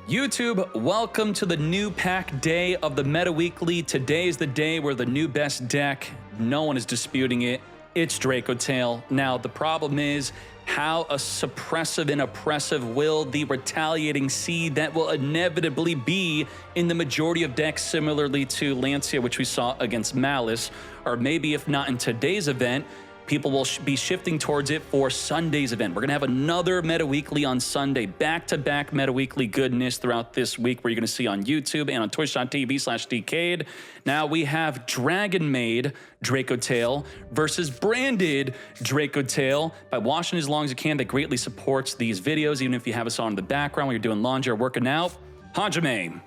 YouTube, welcome to the new pack day of the Meta Weekly. Today is the day where the new best deck, no one is disputing it, it's Dracotail. Now, the problem is how a suppressive and oppressive will the retaliating seed that will inevitably be in the majority of decks, similarly to Lancia, which we saw against Malice, or maybe if not in today's event, people will be shifting towards it for Sunday's event. We're going to have another Meta Weekly on Sunday, back-to-back Meta Weekly goodness throughout this week where you're going to see on YouTube and on twitch.tv/Dcade. Now we have Dragon Maid Dracotail versus Branded Dracotail. By watching as long as you can, that greatly supports these videos, even if you have us on in the background when you're doing laundry or working out. Hajime.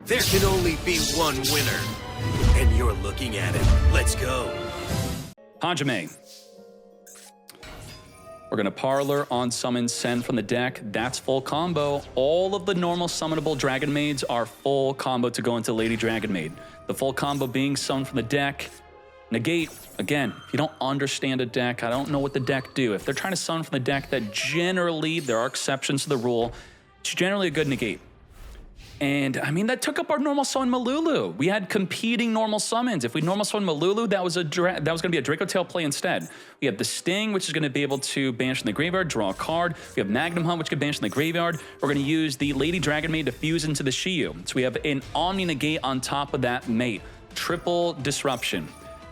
There can only be one winner, and you're looking at it. Let's go. Hajime. We're going to Parlor on Summon Send from the deck. That's full combo. All of the normal summonable Dragon Maids are full combo to go into Lady Dragon Maid. The full combo being Summon from the deck. Negate. Again, if you don't understand a deck, I don't know what the deck do. If they're trying to summon from the deck, that generally, there are exceptions to the rule, it's generally a good negate. And, I mean, that took up our normal summon Malulu. We had competing normal summons. If we normal summon Malulu, that was going to be a Dracotail play instead. We have the Sting, which is going to be able to banish from the graveyard, draw a card. We have Magnum Hunt, which can banish from the graveyard. We're going to use the Lady Dragon Maid to fuse into the Shiyu. So we have an Omni Negate on top of that mate. Triple Disruption.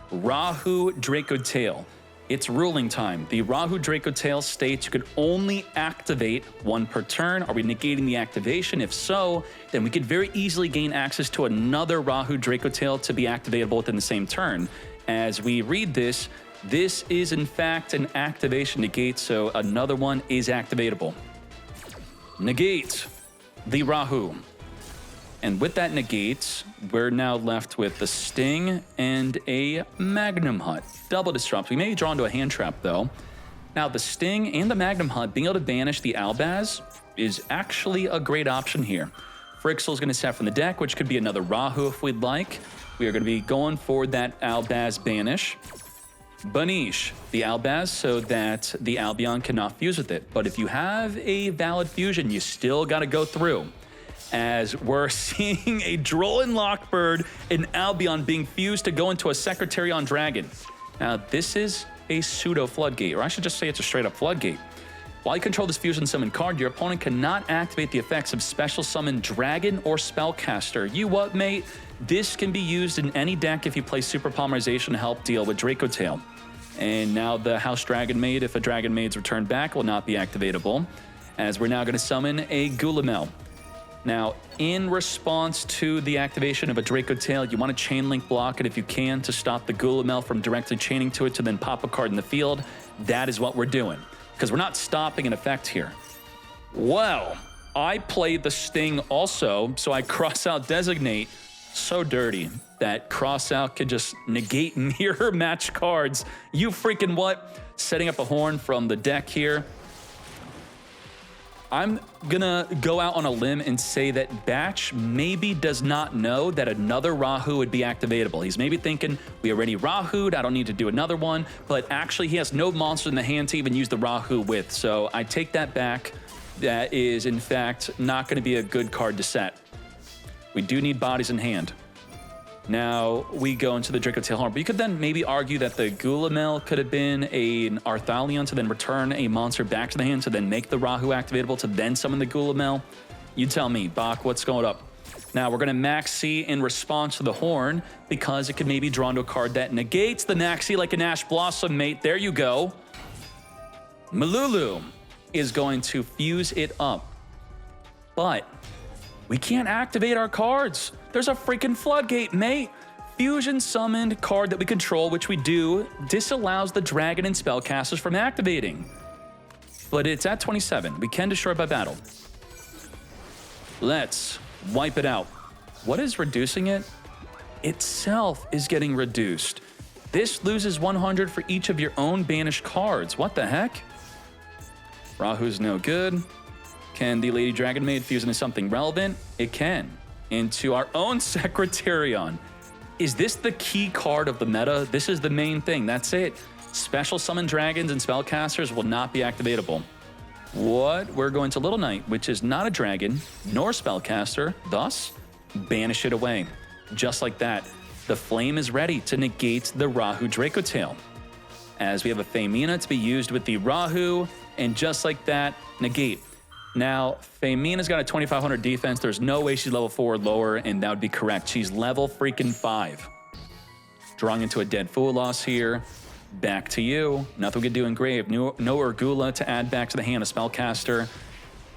Rahu Dracotail. It's ruling time. The Rahu Dracotail states you could only activate one per turn. Are we negating the activation? If so, then we could very easily gain access to another Rahu Dracotail to be activatable within the same turn. As we read this, this is in fact an activation negate, so another one is activatable. Negate the Rahu. And with that negate, we're now left with the Sting and a Magnum Hunt. Double Disrupt. We may be drawn to a hand trap, though. Now, the Sting and the Magnum Hunt, being able to banish the Albaz is actually a great option here. Frixel's going to set from the deck, which could be another Rahu if we'd like. We are going to be going for that Albaz banish. Banish the Albaz so that the Albion cannot fuse with it. But if you have a valid fusion, you still got to go through. As we're seeing a Drollin Lockbird and Albion being fused to go into a Secretary on Dragon. Now, this is a pseudo floodgate, or I should just say it's a straight up floodgate. While you control this fusion summon card, your opponent cannot activate the effects of special summon Dragon or Spellcaster. You what, mate? This can be used in any deck if you play Super Polymerization to help deal with Dracotail. And now the House Dragon Maid, if a Dragon Maid's returned back, will not be activatable, as we're now going to summon a Gulamel. Now, in response to the activation of a Dracotail, you want to chain link block it if you can to stop the Gulamel from directly chaining to it to then pop a card in the field. That is what we're doing, because we're not stopping an effect here. Well, I played the Sting also, so I cross out Designate. So dirty that cross out could just negate mirror match cards. You freaking what? Setting up a horn from the deck here. I'm gonna go out on a limb and say that Batch maybe does not know that another Rahu would be activatable. He's maybe thinking, we already Rahu'd, I don't need to do another one, but actually he has no monster in the hand to even use the Rahu with, so I take that back. That is, in fact, not gonna be a good card to set. We do need bodies in hand. Now we go into the Dracotail Horn, but you could then maybe argue that the Gulamel could have been an Arthalion to then return a monster back to the hand to then make the Rahu activatable to then summon the Gulamel. You tell me, Bach, what's going up? Now we're going to Maxi in response to the Horn because it could maybe draw into a card that negates the Maxi like an Ash Blossom, mate. There you go. Malulu is going to fuse it up, but we can't activate our cards. There's a freaking floodgate, mate. Fusion summoned card that we control, which we do, disallows the Dragon and Spellcasters from activating. But it's at 27. We can destroy it by battle. Let's wipe it out. What is reducing it? Itself is getting reduced. This loses 100 for each of your own banished cards. What the heck? Rahu's no good. Can the Lady Dragon Maid fuse into something relevant? It can. Into our own Secretarion. Is this the key card of the meta? This is the main thing. That's it. Special summon dragons and spellcasters will not be activatable. what? We're going to Little Knight, which is not a dragon, nor spellcaster, thus banish it away. Just like that, the flame is ready to negate the Rahu Dracotail. As we have a Femina to be used with the Rahu, and just like that, negate. Now, Femina's got a 2500 defense. There's no way she's level 4 or lower, and that would be correct. She's level freaking 5. Drawing into a dead Fool Loss here. Back to you. Nothing we could do in Grave. No Urgula to add back to the hand of Spellcaster.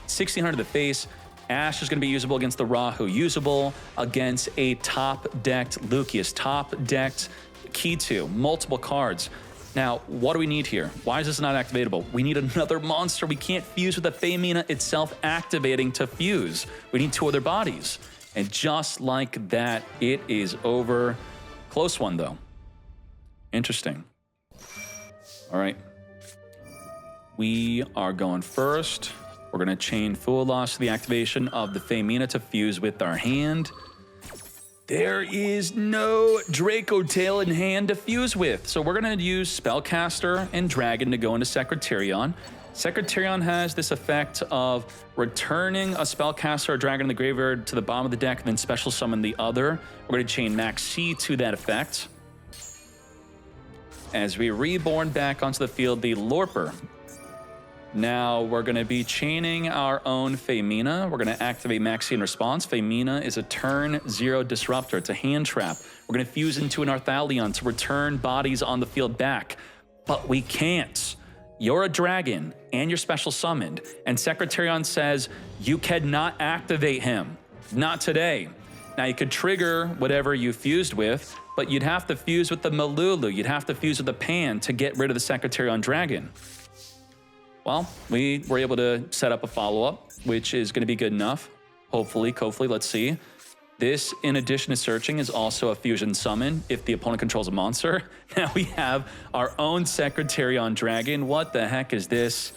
1600 to the face. Ash is going to be usable against the Rahu. Usable against a top-decked Lucius. Top-decked Kitu. Multiple cards. Now, what do we need here? Why is this not activatable? We need another monster. We can't fuse with the Femina itself activating to fuse. We need 2 other bodies. And just like that, it is over. Close one, though. Interesting. All right. We are going first. We're going to chain Fool Loss to the activation of the Femina to fuse with our hand. There is no Dracotail in hand to fuse with, so we're going to use Spellcaster and Dragon to go into Secretarion. Secretarion has this effect of returning a Spellcaster or Dragon in the graveyard to the bottom of the deck and then special summon the other. We're going to chain Max C to that effect. As we reborn back onto the field, the Lorper. Now we're going to be chaining our own Femina. We're going to activate Max C in response. Femina is a turn 0 disruptor. It's a hand trap. We're going to fuse into an Arthalion to return bodies on the field back. But we can't. You're a dragon and you're special summoned. And Secretarion says you cannot activate him. Not today. Now you could trigger whatever you fused with, but you'd have to fuse with the Malulu. You'd have to fuse with the Pan to get rid of the Secretarion dragon. Well, we were able to set up a follow-up, which is going to be good enough. Hopefully, let's see. This, in addition to searching, is also a fusion summon if the opponent controls a monster. Now we have our own Secretarion dragon. What the heck is this?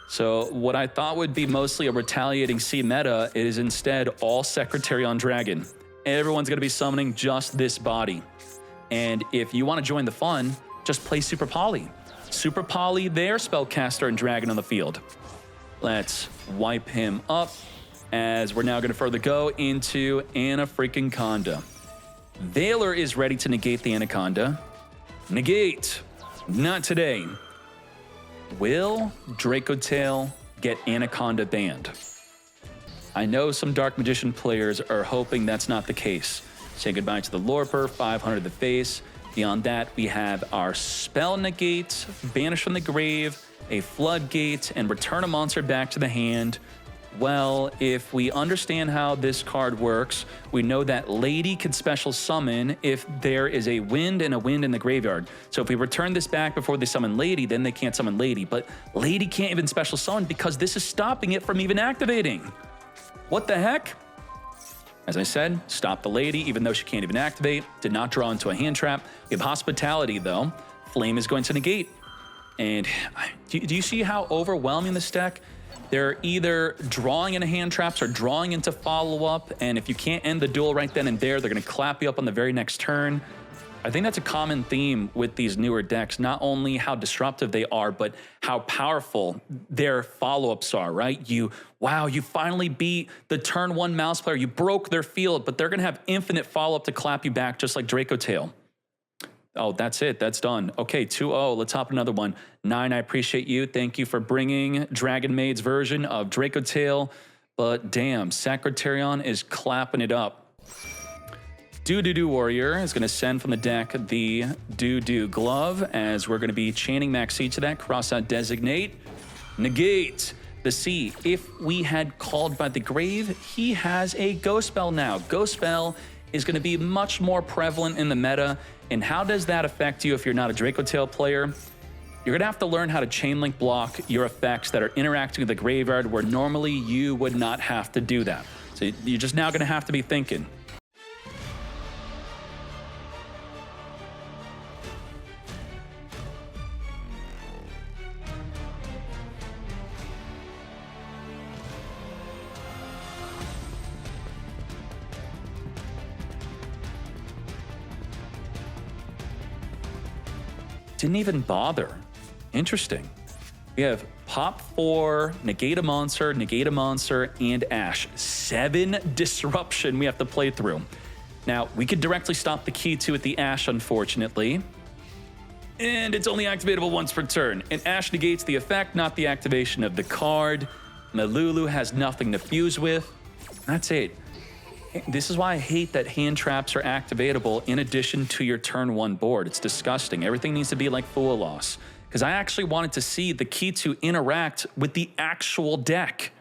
So what I thought would be mostly a retaliating C meta is instead all Secretarion dragon. Everyone's going to be summoning just this body. And if you want to join the fun, just play Super Poly. Super Poly, their Spellcaster and Dragon on the field. Let's wipe him up as we're now going to further go into Anaconda. Valor is ready to negate the Anaconda. Negate. Not today. Will Dracotail get Anaconda banned? I know some Dark Magician players are hoping that's not the case. Say goodbye to the Lorper, 500 to the face. Beyond that, we have our Spell Negate, Banish from the Grave, a Floodgate, and return a monster back to the hand. Well, if we understand how this card works, we know that Lady can special summon if there is a wind and a wind in the graveyard. So if we return this back before they summon Lady, then they can't summon Lady. But Lady can't even special summon because this is stopping it from even activating. What the heck? As I said, stop the Lady, even though she can't even activate. Did not draw into a hand trap. We have Hospitality, though. Flame is going to negate. And do you see how overwhelming this deck? They're either drawing into hand traps or drawing into follow-up. And if you can't end the duel right then and there, they're going to clap you up on the very next turn. I think that's a common theme with these newer decks, not only how disruptive they are, but how powerful their follow-ups are, right? Wow, you finally beat the turn 1 mouse player. You broke their field, but they're going to have infinite follow-up to clap you back, just like Dracotail. Oh, that's it. That's done. Okay, 2-0. Let's hop another one. 9, I appreciate you. Thank you for bringing Dragon Maid's version of Dracotail. But damn, Secretarion is clapping it up. Do Warrior is going to send from the deck the Do Glove, as we're going to be chaining Max C to that. Cross out Designate. Negate the C. If we had called by the Grave, he has a Ghost Spell now. Ghost Spell is going to be much more prevalent in the meta. And how does that affect you if you're not a Dracotail player? You're going to have to learn how to chain link block your effects that are interacting with the graveyard where normally you would not have to do that. So you're just now going to have to be thinking. Didn't even bother. Interesting. We have pop 4, negate a monster, and Ash. 7 disruption we have to play through. Now, we could directly stop the key 2 with the Ash, unfortunately. And it's only activatable once per turn. And Ash negates the effect, not the activation of the card. Malulu has nothing to fuse with. That's it. This is why I hate that hand traps are activatable in addition to your turn 1 board. It's disgusting. Everything needs to be like Fool Loss. Because I actually wanted to see the key to interact with the actual deck.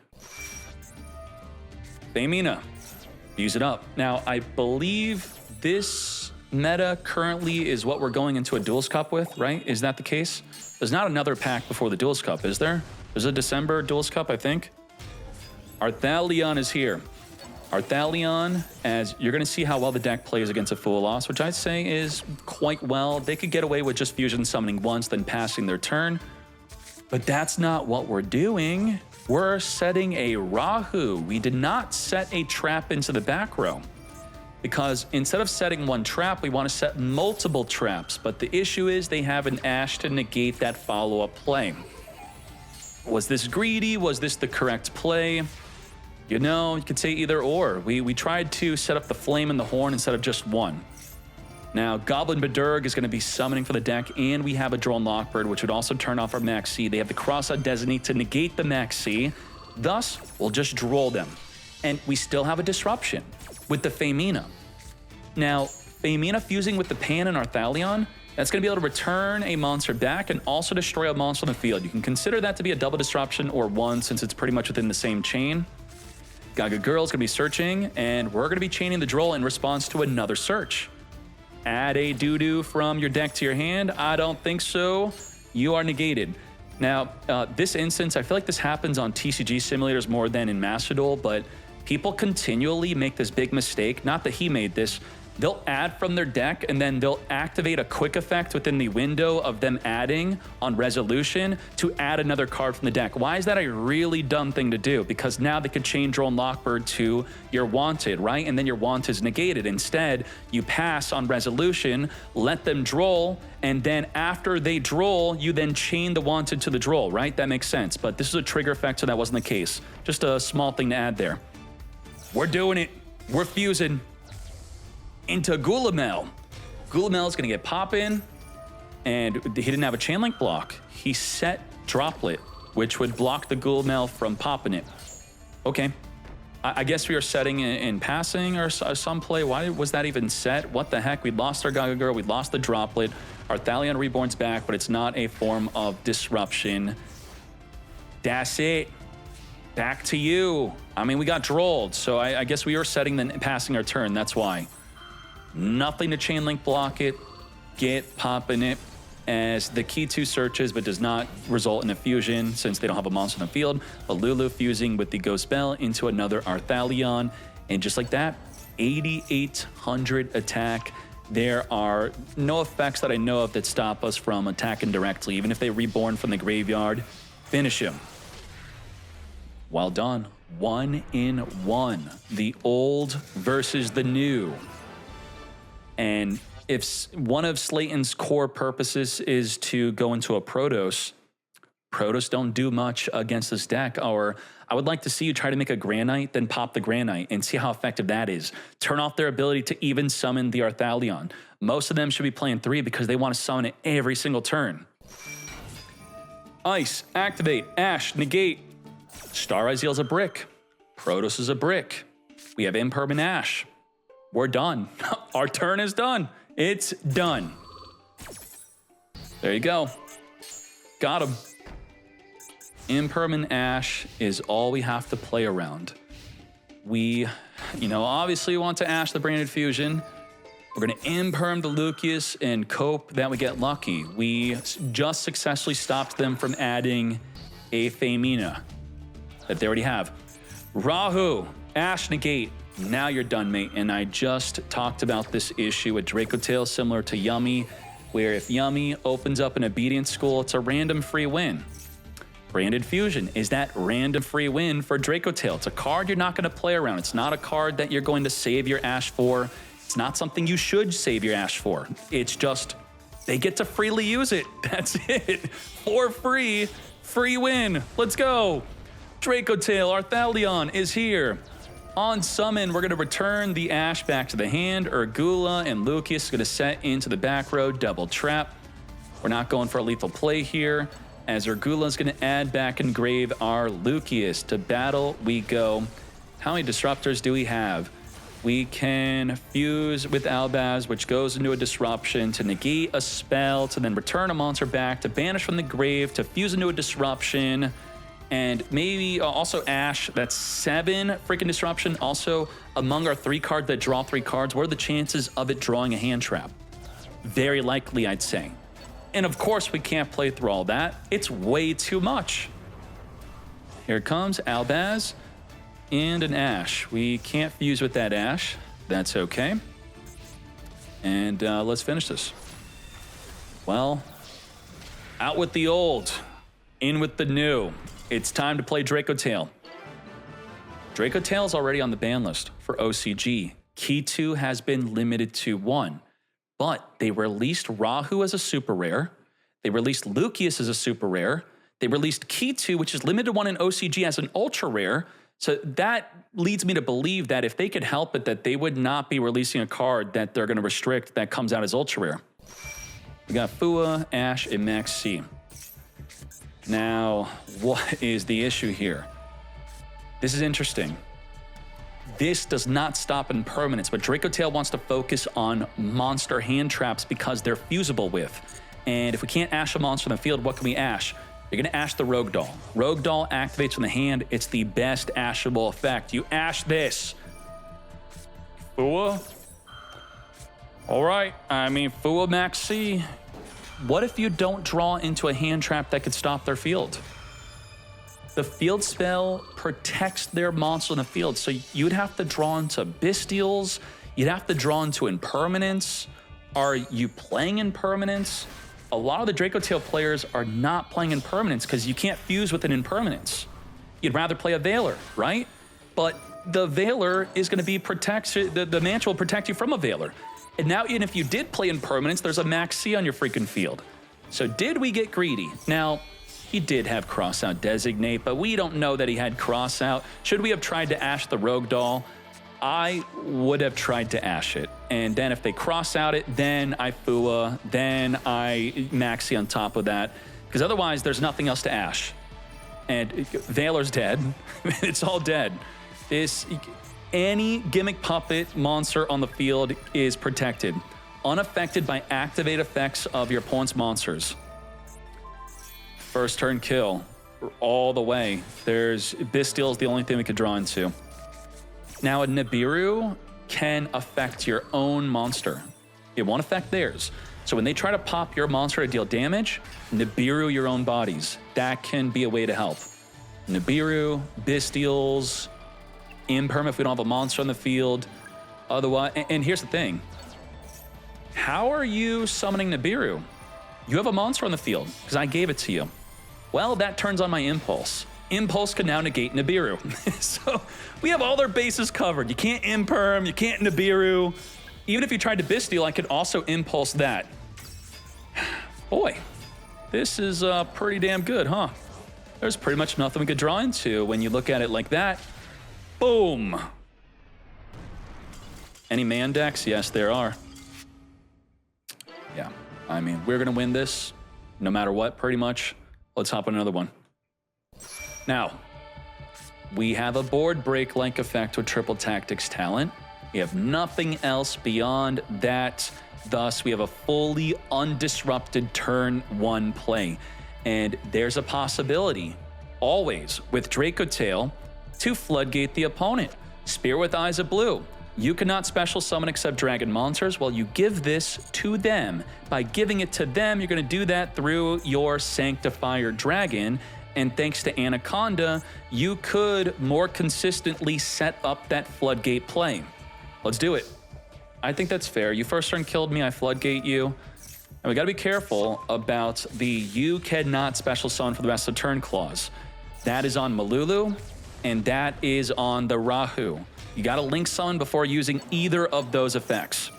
Azamina, use it up. Now, I believe this meta currently is what we're going into a Duels Cup with, right? Is that the case? There's not another pack before the Duels Cup, is there? There's a December Duels Cup, I think. Arthalion is here. Arthalion, as you're going to see how well the deck plays against a Fool Loss, which I'd say is quite well. They could get away with just fusion summoning once, then passing their turn. But that's not what we're doing. We're setting a Rahu. We did not set a trap into the back row. Because instead of setting one trap, we want to set multiple traps. But the issue is they have an Ash to negate that follow-up play. Was this greedy? Was this the correct play? You know, you could say either or. We tried to set up the Flame and the Horn instead of just one. Now, Goblin Bedurg is going to be summoning for the deck, and we have a Drone Lockbird, which would also turn off our Max C. They have the Cross-Out Designate to negate the Max C. Thus, we'll just droll them. And we still have a disruption with the Azamina. Now, Azamina fusing with the Pan and Arthalion, that's going to be able to return a monster back and also destroy a monster on the field. You can consider that to be a double disruption or one, since it's pretty much within the same chain. Gaga Girl is going to be searching, and we're going to be chaining the Droll in response to another search. Add a doo-doo from your deck to your hand. I don't think so. You are negated. Now, this instance, I feel like this happens on TCG simulators more than in Master Duel, but people continually make this big mistake. Not that he made this. They'll add from their deck, and then they'll activate a quick effect within the window of them adding on resolution to add another card from the deck. Why is that a really dumb thing to do? Because now they could chain Drone Lockbird to your Wanted, right? And then your Wanted is negated. Instead, you pass on resolution, let them droll, and then after they droll, you then chain the Wanted to the droll, right? That makes sense. But this is a trigger effect, so that wasn't the case. Just a small thing to add there. We're doing it. We're fusing into Gulamel. Gulamel is going to get poppin', and he didn't have a chain link block. He set Droplet, which would block the Gulamel from popping it. Okay. I guess we are setting in passing or some play. Why was that even set? What the heck? We lost our Gaga Girl. We lost the Droplet. Our Thalion Reborn's back, but it's not a form of disruption. That's it. Back to you. I mean, we got drolled, so I guess we are setting then passing our turn. That's why. Nothing to chain link block it. Get popping it as the key 2 searches, but does not result in a fusion since they don't have a monster in the field. But Lulu fusing with the Ghost Bell into another Arthalion. And just like that, 8,800 attack. There are no effects that I know of that stop us from attacking directly. Even if they reborn from the graveyard, finish him. Well done. 1-in-1. The old versus the new. And if one of Slayton's core purposes is to go into a Protoss, Protoss don't do much against this deck. Or I would like to see you try to make a Granite, then pop the Granite and see how effective that is. Turn off their ability to even summon the Arthalion. Most of them should be playing 3 because they want to summon it every single turn. Ice, activate, Ash, negate. Star Ryzeal's a brick. Protoss is a brick. We have Impermanent Ash. We're done. Our turn is done. It's done. There you go. Got him. Impermanent Ash is all we have to play around. We, obviously want to Ash the Branded Fusion. We're going to Imperm the Lucius and cope that we get lucky. We just successfully stopped them from adding a Azamina that they already have. Rahu, Ash negate. Now you're done, mate. And I just talked about this issue with Dracotail, similar to Yummy, where if Yummy opens up an Obedience School, it's a random free win. Branded Fusion is that random free win for Dracotail. It's a card you're not going to play around. It's not a card that you're going to save your Ash for. It's not something you should save your Ash for. It's just, they get to freely use it. That's it. For free. Free win. Let's go. Dracotail, our Thalion is here. On summon, we're going to return the Ash back to the hand. Urgula and Lucius are going to set into the back row, double trap. We're not going for a lethal play here, as Urgula is going to add back and grave our Lucius. To battle we go. How many disruptors do we have? We can fuse with Albaz, which goes into a disruption to negate a spell, to then return a monster back, to banish from the grave, to fuse into a disruption, and maybe also Ash. That's 7 freaking disruption. Also, among our 3 cards that draw 3 cards, what are the chances of it drawing a hand trap? Very likely, I'd say. And of course, we can't play through all that. It's way too much. Here comes Albaz and an Ash. We can't fuse with that Ash. That's okay. And let's finish this. Well, out with the old, in with the new. It's time to play Dracotail. Dracotail is already on the ban list for OCG. Key 2 has been limited to 1. But they released Rahu as a super rare. They released Lucius as a super rare. They released Key 2, which is limited 1 in OCG, as an ultra rare. So that leads me to believe that if they could help it, that they would not be releasing a card that they're going to restrict that comes out as ultra rare. We got Fua, Ash, and Max C. Now, what is the issue here? This is interesting. This does not stop impermanence, but Dracotail wants to focus on monster hand traps because they're fusible with. And if we can't Ash a monster in the field, what can we Ash? You're going to Ash the Rogue Doll. Rogue Doll activates from the hand. It's the best Ashable effect. You Ash this. Fua? All right. I mean, Fua Max C. What if you don't draw into a hand trap that could stop their field? The field spell protects their monster in the field, so you'd have to draw into Bestials. You'd have to draw into Impermanence. Are you playing Impermanence? A lot of the Dracotail players are not playing Impermanence because you can't fuse with an Impermanence. You'd rather play a Veiler, right? But the Veiler is going to be protection. The Mantra will protect you from a Veiler. And now, even if you did play Impermanence, there's a Max C on your freaking field. So did we get greedy? Now, he did have Crossout Designate, but we don't know that he had Crossout. Should we have tried to Ash the Rogue Doll? I would have tried to Ash it. And then if they cross out it, then I Fua, then I Maxi on top of that. Because otherwise, there's nothing else to Ash. And Veiler's dead. It's all dead. Any gimmick puppet monster on the field is protected, unaffected by activate effects of your opponent's monsters. First turn kill, all the way. There's Bestial is the only thing we could draw into. Now, a Nibiru can affect your own monster. It won't affect theirs. So when they try to pop your monster to deal damage, Nibiru your own bodies. That can be a way to help. Nibiru, Bestials, Imperm if we don't have a monster on the field. Otherwise, and here's the thing. How are you summoning Nibiru? You have a monster on the field because I gave it to you. Well, that turns on my Impulse. Impulse can now negate Nibiru. So we have all their bases covered. You can't Imperm, you can't Nibiru. Even if you tried to Bestial, I could also Impulse that. Boy, this is pretty damn good, huh? There's pretty much nothing we could draw into when you look at it like that. Boom. Any man decks? Yes, there are. Yeah, I mean, we're gonna win this no matter what, pretty much. Let's hop on another one. Now, we have a board break-like effect with Triple Tactics talent. We have nothing else beyond that. Thus, we have a fully undisrupted turn 1 play. And there's a possibility, always, with Dracotail, to floodgate the opponent. Spear with Eyes of Blue. You cannot special summon except dragon monsters. Well, you give this to them. By giving it to them, you're going to do that through your Sanctifier Dragon. And thanks to Anaconda, you could more consistently set up that floodgate play. Let's do it. I think that's fair. You first turn killed me, I floodgate you. And we got to be careful about the you cannot special summon for the rest of the turn clause. That is on Malulu, and that is on the Rahu. You got to link summon before using either of those effects.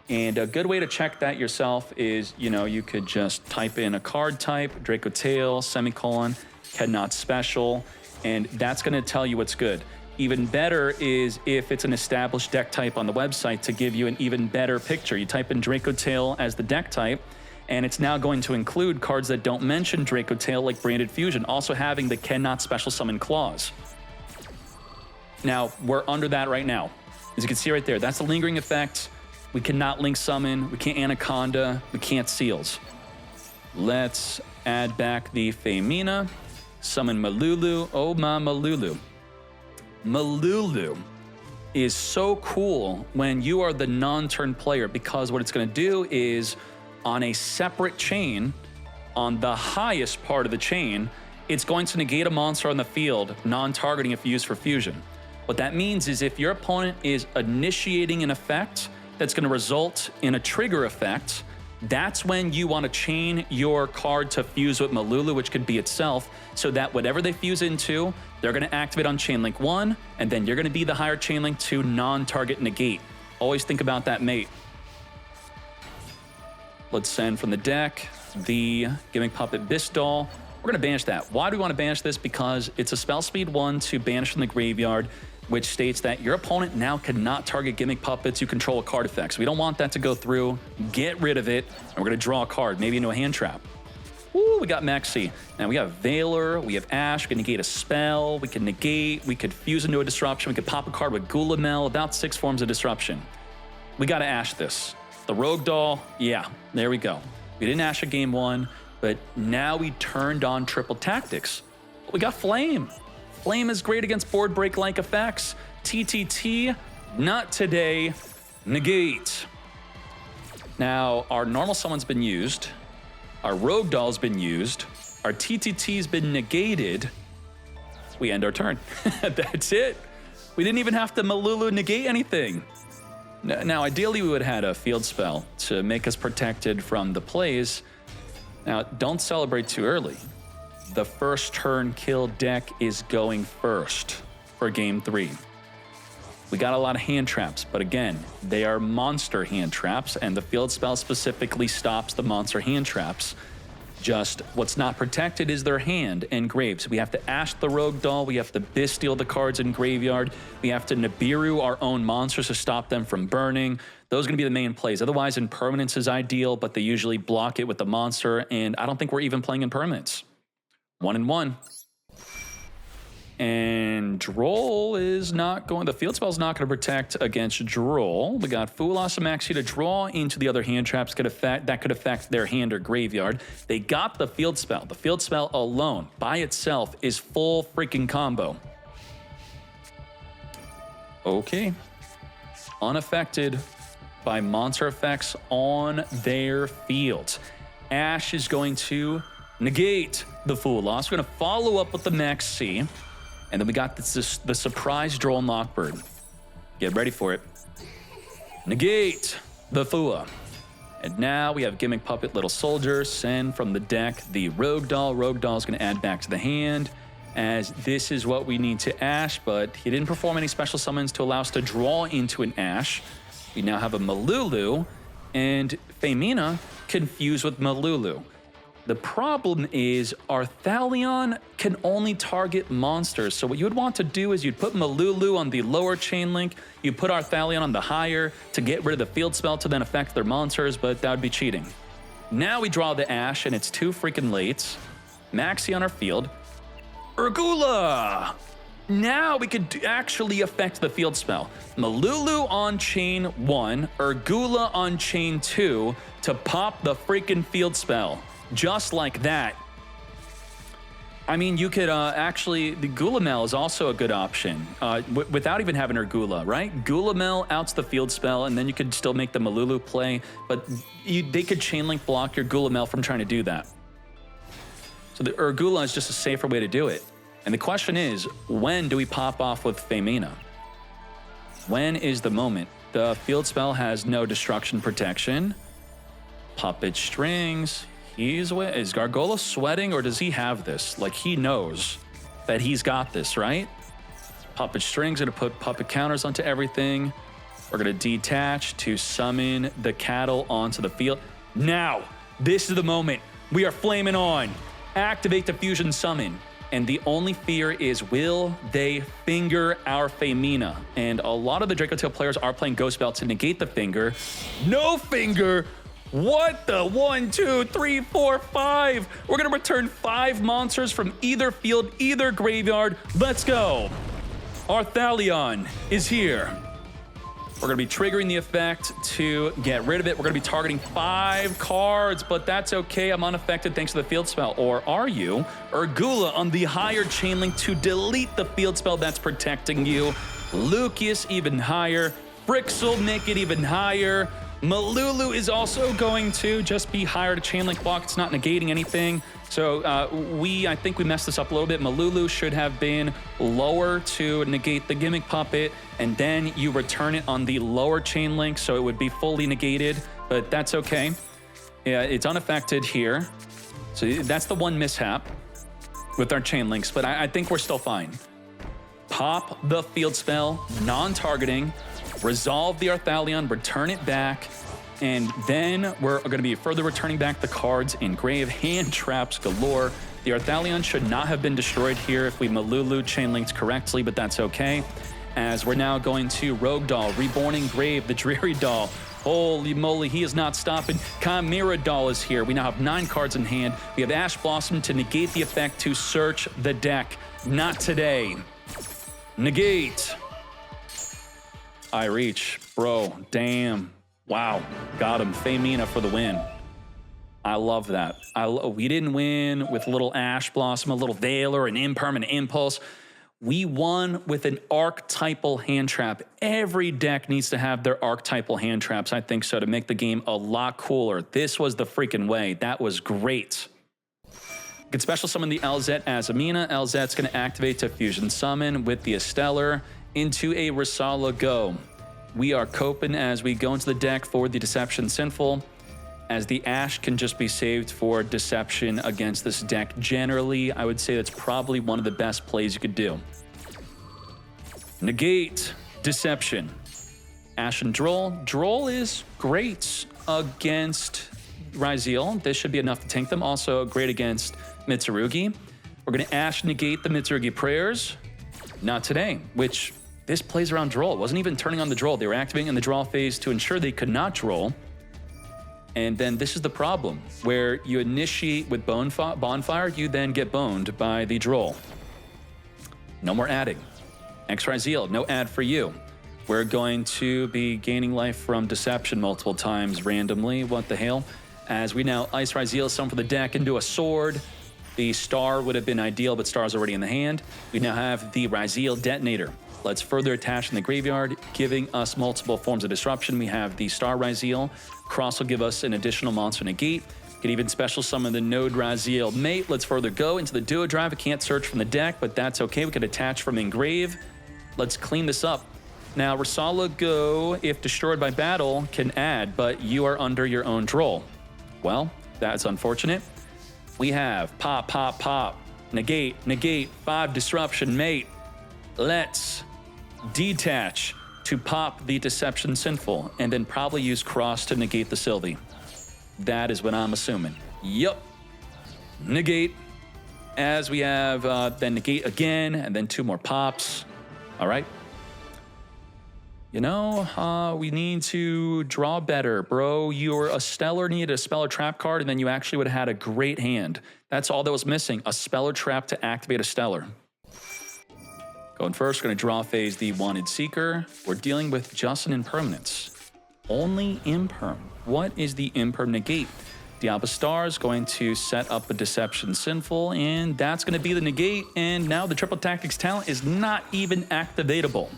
And a good way to check that yourself is, you could just type in a card type, Dracotail, semicolon, cannot special, and that's going to tell you what's good. Even better is if it's an established deck type on the website to give you an even better picture. You type in Dracotail as the deck type, and it's now going to include cards that don't mention Dracotail, like Branded Fusion, also having the cannot special summon clause. Now, we're under that right now. As you can see right there, that's the lingering effect. We cannot link summon, we can't Anaconda, we can't seals. Let's add back the Femina, summon Malulu. Oh my Malulu. Malulu is so cool when you are the non-turn player, because what it's going to do is on a separate chain, on the highest part of the chain, it's going to negate a monster on the field, non-targeting if used for fusion. What that means is if your opponent is initiating an effect that's going to result in a trigger effect, that's when you want to chain your card to fuse with Malulu, which could be itself, so that whatever they fuse into, they're going to activate on chain link 1, and then you're going to be the higher chain link to non-target negate. Always think about that, mate. Let's send from the deck the Gimmick Puppet Bisdol. We're going to banish that. Why do we want to banish this? Because it's a spell speed 1 to banish from the graveyard, which states that your opponent now cannot target Gimmick Puppets who control a card effect. So we don't want that to go through. Get rid of it, and we're going to draw a card, maybe into a hand trap. Ooh, we got Maxi. Now we have Valor, we have Ash, we can negate a spell, we can negate, we could fuse into a disruption, we could pop a card with Gulamel, about 6 forms of disruption. We got to Ash this. The Rogue Doll, yeah, there we go. We didn't Ash a game 1, but now we turned on triple tactics. We got Flame. Flame is great against board break-like effects. TTT, not today. Negate. Now, our normal summon's been used. Our Rogue Doll's been used. Our TTT's been negated. We end our turn. That's it. We didn't even have to Malulu negate anything. Now, ideally, we would have had a field spell to make us protected from the plays. Now, don't celebrate too early. The first turn kill deck is going first for game 3. We got a lot of hand traps, but again, they are monster hand traps, and the field spell specifically stops the monster hand traps. Just what's not protected is their hand and graves. We have to Ash the Rogue Doll, we have to Bisteel the cards in graveyard, we have to Nibiru our own monsters to stop them from burning. Those are going to be the main plays. Otherwise, Impermanence is ideal, but they usually block it with the monster, and I don't think we're even playing Impermanence. 1-1. And Droll is not going, the field spell is not going to protect against Droll. We got Fool Awesome Maxi to draw into the other hand traps that could affect their hand or graveyard. They got the field spell. The field spell alone, by itself, is full freaking combo. Okay. Unaffected by monster effects on their fields. Ash is going to negate the Fool Loss. We're going to follow up with the Maxi. And then we got the surprise Droll Knockbird. Get ready for it. Negate the Fua. And now we have Gimmick Puppet Little Soldier. Send from the deck the Rogue Doll. Rogue Doll is going to add back to the hand, as this is what we need to Ash, but he didn't perform any special summons to allow us to draw into an Ash. We now have a Malulu, and Femina confused with Malulu. The problem is our Thalion can only target monsters. So what you would want to do is you'd put Malulu on the lower chain link, you put our Thalion on the higher to get rid of the field spell to then affect their monsters, but that would be cheating. Now we draw the Ash, and it's too freaking late. Maxi on our field. Urgula! Now we could actually affect the field spell. Malulu on chain 1, Urgula on chain 2 to pop the freaking field spell. Just like that. I mean, you could actually, the Gulamel is also a good option without even having Urgula, right? Gulamel outs the field spell, and then you could still make the Malulu play, but they could chain link block your Gulamel from trying to do that. So the Urgula is just a safer way to do it. And the question is, when do we pop off with Femina? When is the moment? The field spell has no destruction protection. Puppet Strings. Is Gargola sweating, or does he have this? Like, he knows that he's got this, right? Puppet Strings gonna put puppet counters onto everything. We're going to detach to summon the cattle onto the field. Now, this is the moment. We are flaming on. Activate the fusion summon. And the only fear is, will they finger our Azamina? And a lot of the Dracotail players are playing Ghost Belt to negate the finger. No finger! What the 1, 2, 3, 4, 5? We're gonna return 5 monsters from either field, either graveyard. Let's go. Our Thalion is here. We're gonna be triggering the effect to get rid of it. We're gonna be targeting 5 cards, but that's okay. I'm unaffected thanks to the field spell. Or are you? Urgula on the higher chain link to delete the field spell that's protecting you. Lucius even higher. Frixel make it even higher. Malulu is also going to just be higher to chain link block. It's not negating anything. So I think we messed this up a little bit. Malulu should have been lower to negate the Gimmick Puppet, and then you return it on the lower chain link, so it would be fully negated, but that's okay. Yeah, it's unaffected here. So that's the one mishap with our chain links, but I think we're still fine. Pop the field spell, non-targeting, resolve the Arthalion, return it back, and then we're going to be further returning back the cards in grave, hand traps galore. The Arthalion should not have been destroyed here if we Malulu chain linked correctly, but that's okay. As we're now going to Rogue Doll, Reborn in Grave, the Dreary Doll. Holy moly, he is not stopping. Chimera Doll is here. We now have 9 cards in hand. We have Ash Blossom to negate the effect to search the deck. Not today. Negate. I reach. Bro, damn. Wow, got him. Azamina for the win. I love that. We didn't win with a little Ash Blossom, a little Veiler, an Impermanent Impulse. We won with an archetypal hand trap. Every deck needs to have their archetypal hand traps, I think so, to make the game a lot cooler. This was the freaking way. That was great. You can special summon the LZ Azamina. LZ's going to activate to fusion summon with the Esteller into a Ryzeal go. We are coping as we go into the deck for the Deception Sinful, as the Ash can just be saved for Deception against this deck. Generally, I would say that's probably one of the best plays you could do. Negate Deception. Ash and Droll. Droll is great against Ryzeal. This should be enough to tank them. Also great against Mitsurugi. We're going to Ash negate the Mitsurugi prayers. Not today, which this plays around Droll. It wasn't even turning on the Droll. They were activating in the draw phase to ensure they could not Droll. And then this is the problem, where you initiate with Bonfire, you then get boned by the Droll. No more adding. X Ryzeal, no add for you. We're going to be gaining life from Deception multiple times randomly. What the hell? As we now Ice Ryzeal summon for the deck into a sword. The Star would have been ideal, but Star's already in the hand. We now have the Ryzeal Detonator. Let's further attach in the graveyard, giving us multiple forms of disruption. We have the Star Ryzeal. Cross will give us an additional monster negate. Could even special summon the Node Ryzeal Mate. Let's further go into the Duo Drive. It can't search from the deck, but that's okay. We could attach from Engrave. Let's clean this up. Now, Ryzeal Go, if destroyed by battle, can add, but you are under your own Droll. Well, that's unfortunate. We have pop, pop, pop, negate, negate, 5 disruption, mate. Let's detach to pop the Deception Sinful, and then probably use Cross to negate the Sylvie. That is what I'm assuming. Yup. Negate. As we have then negate again, and then 2 more pops. All right. You know, we need to draw better, bro. You're a Stellar, needed a Spell or Trap card, and then you actually would have had a great hand. That's all that was missing, a Spell or Trap to activate a Stellar. Going first, we're going to draw phase the Wanted Seeker. We're dealing with just an Impermanence. Only Imperm. What is the Imperm negate? Diablo Star is going to set up a Deception Sinful, and that's going to be the negate, and now the Triple Tactics talent is not even activatable.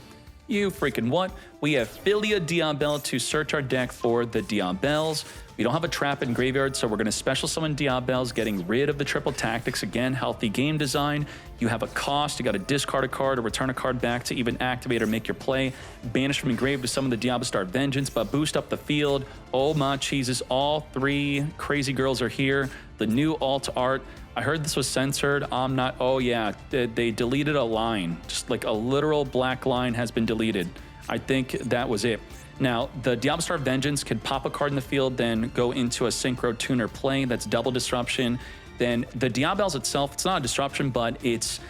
You freaking what? We have Philia Diabell to search our deck for the Diabells. We don't have a trap in graveyard, so we're going to special summon Diabells, getting rid of the Triple Tactics. Again, healthy game design. You have a cost. You got to discard a card or return a card back to even activate or make your play. Banish from Engrave to summon the Diablo Star Vengeance, but boost up the field. Oh my cheeses, all 3 crazy girls are here. The new alt art. I heard this was censored. I'm not. Oh yeah, they deleted a line. Just like a literal black line has been deleted. I think that was it. Now, the Diablo-Star Vengeance could pop a card in the field, then go into a Synchro Tuner play. That's double disruption. Then the Diabels itself, it's not a disruption, but it's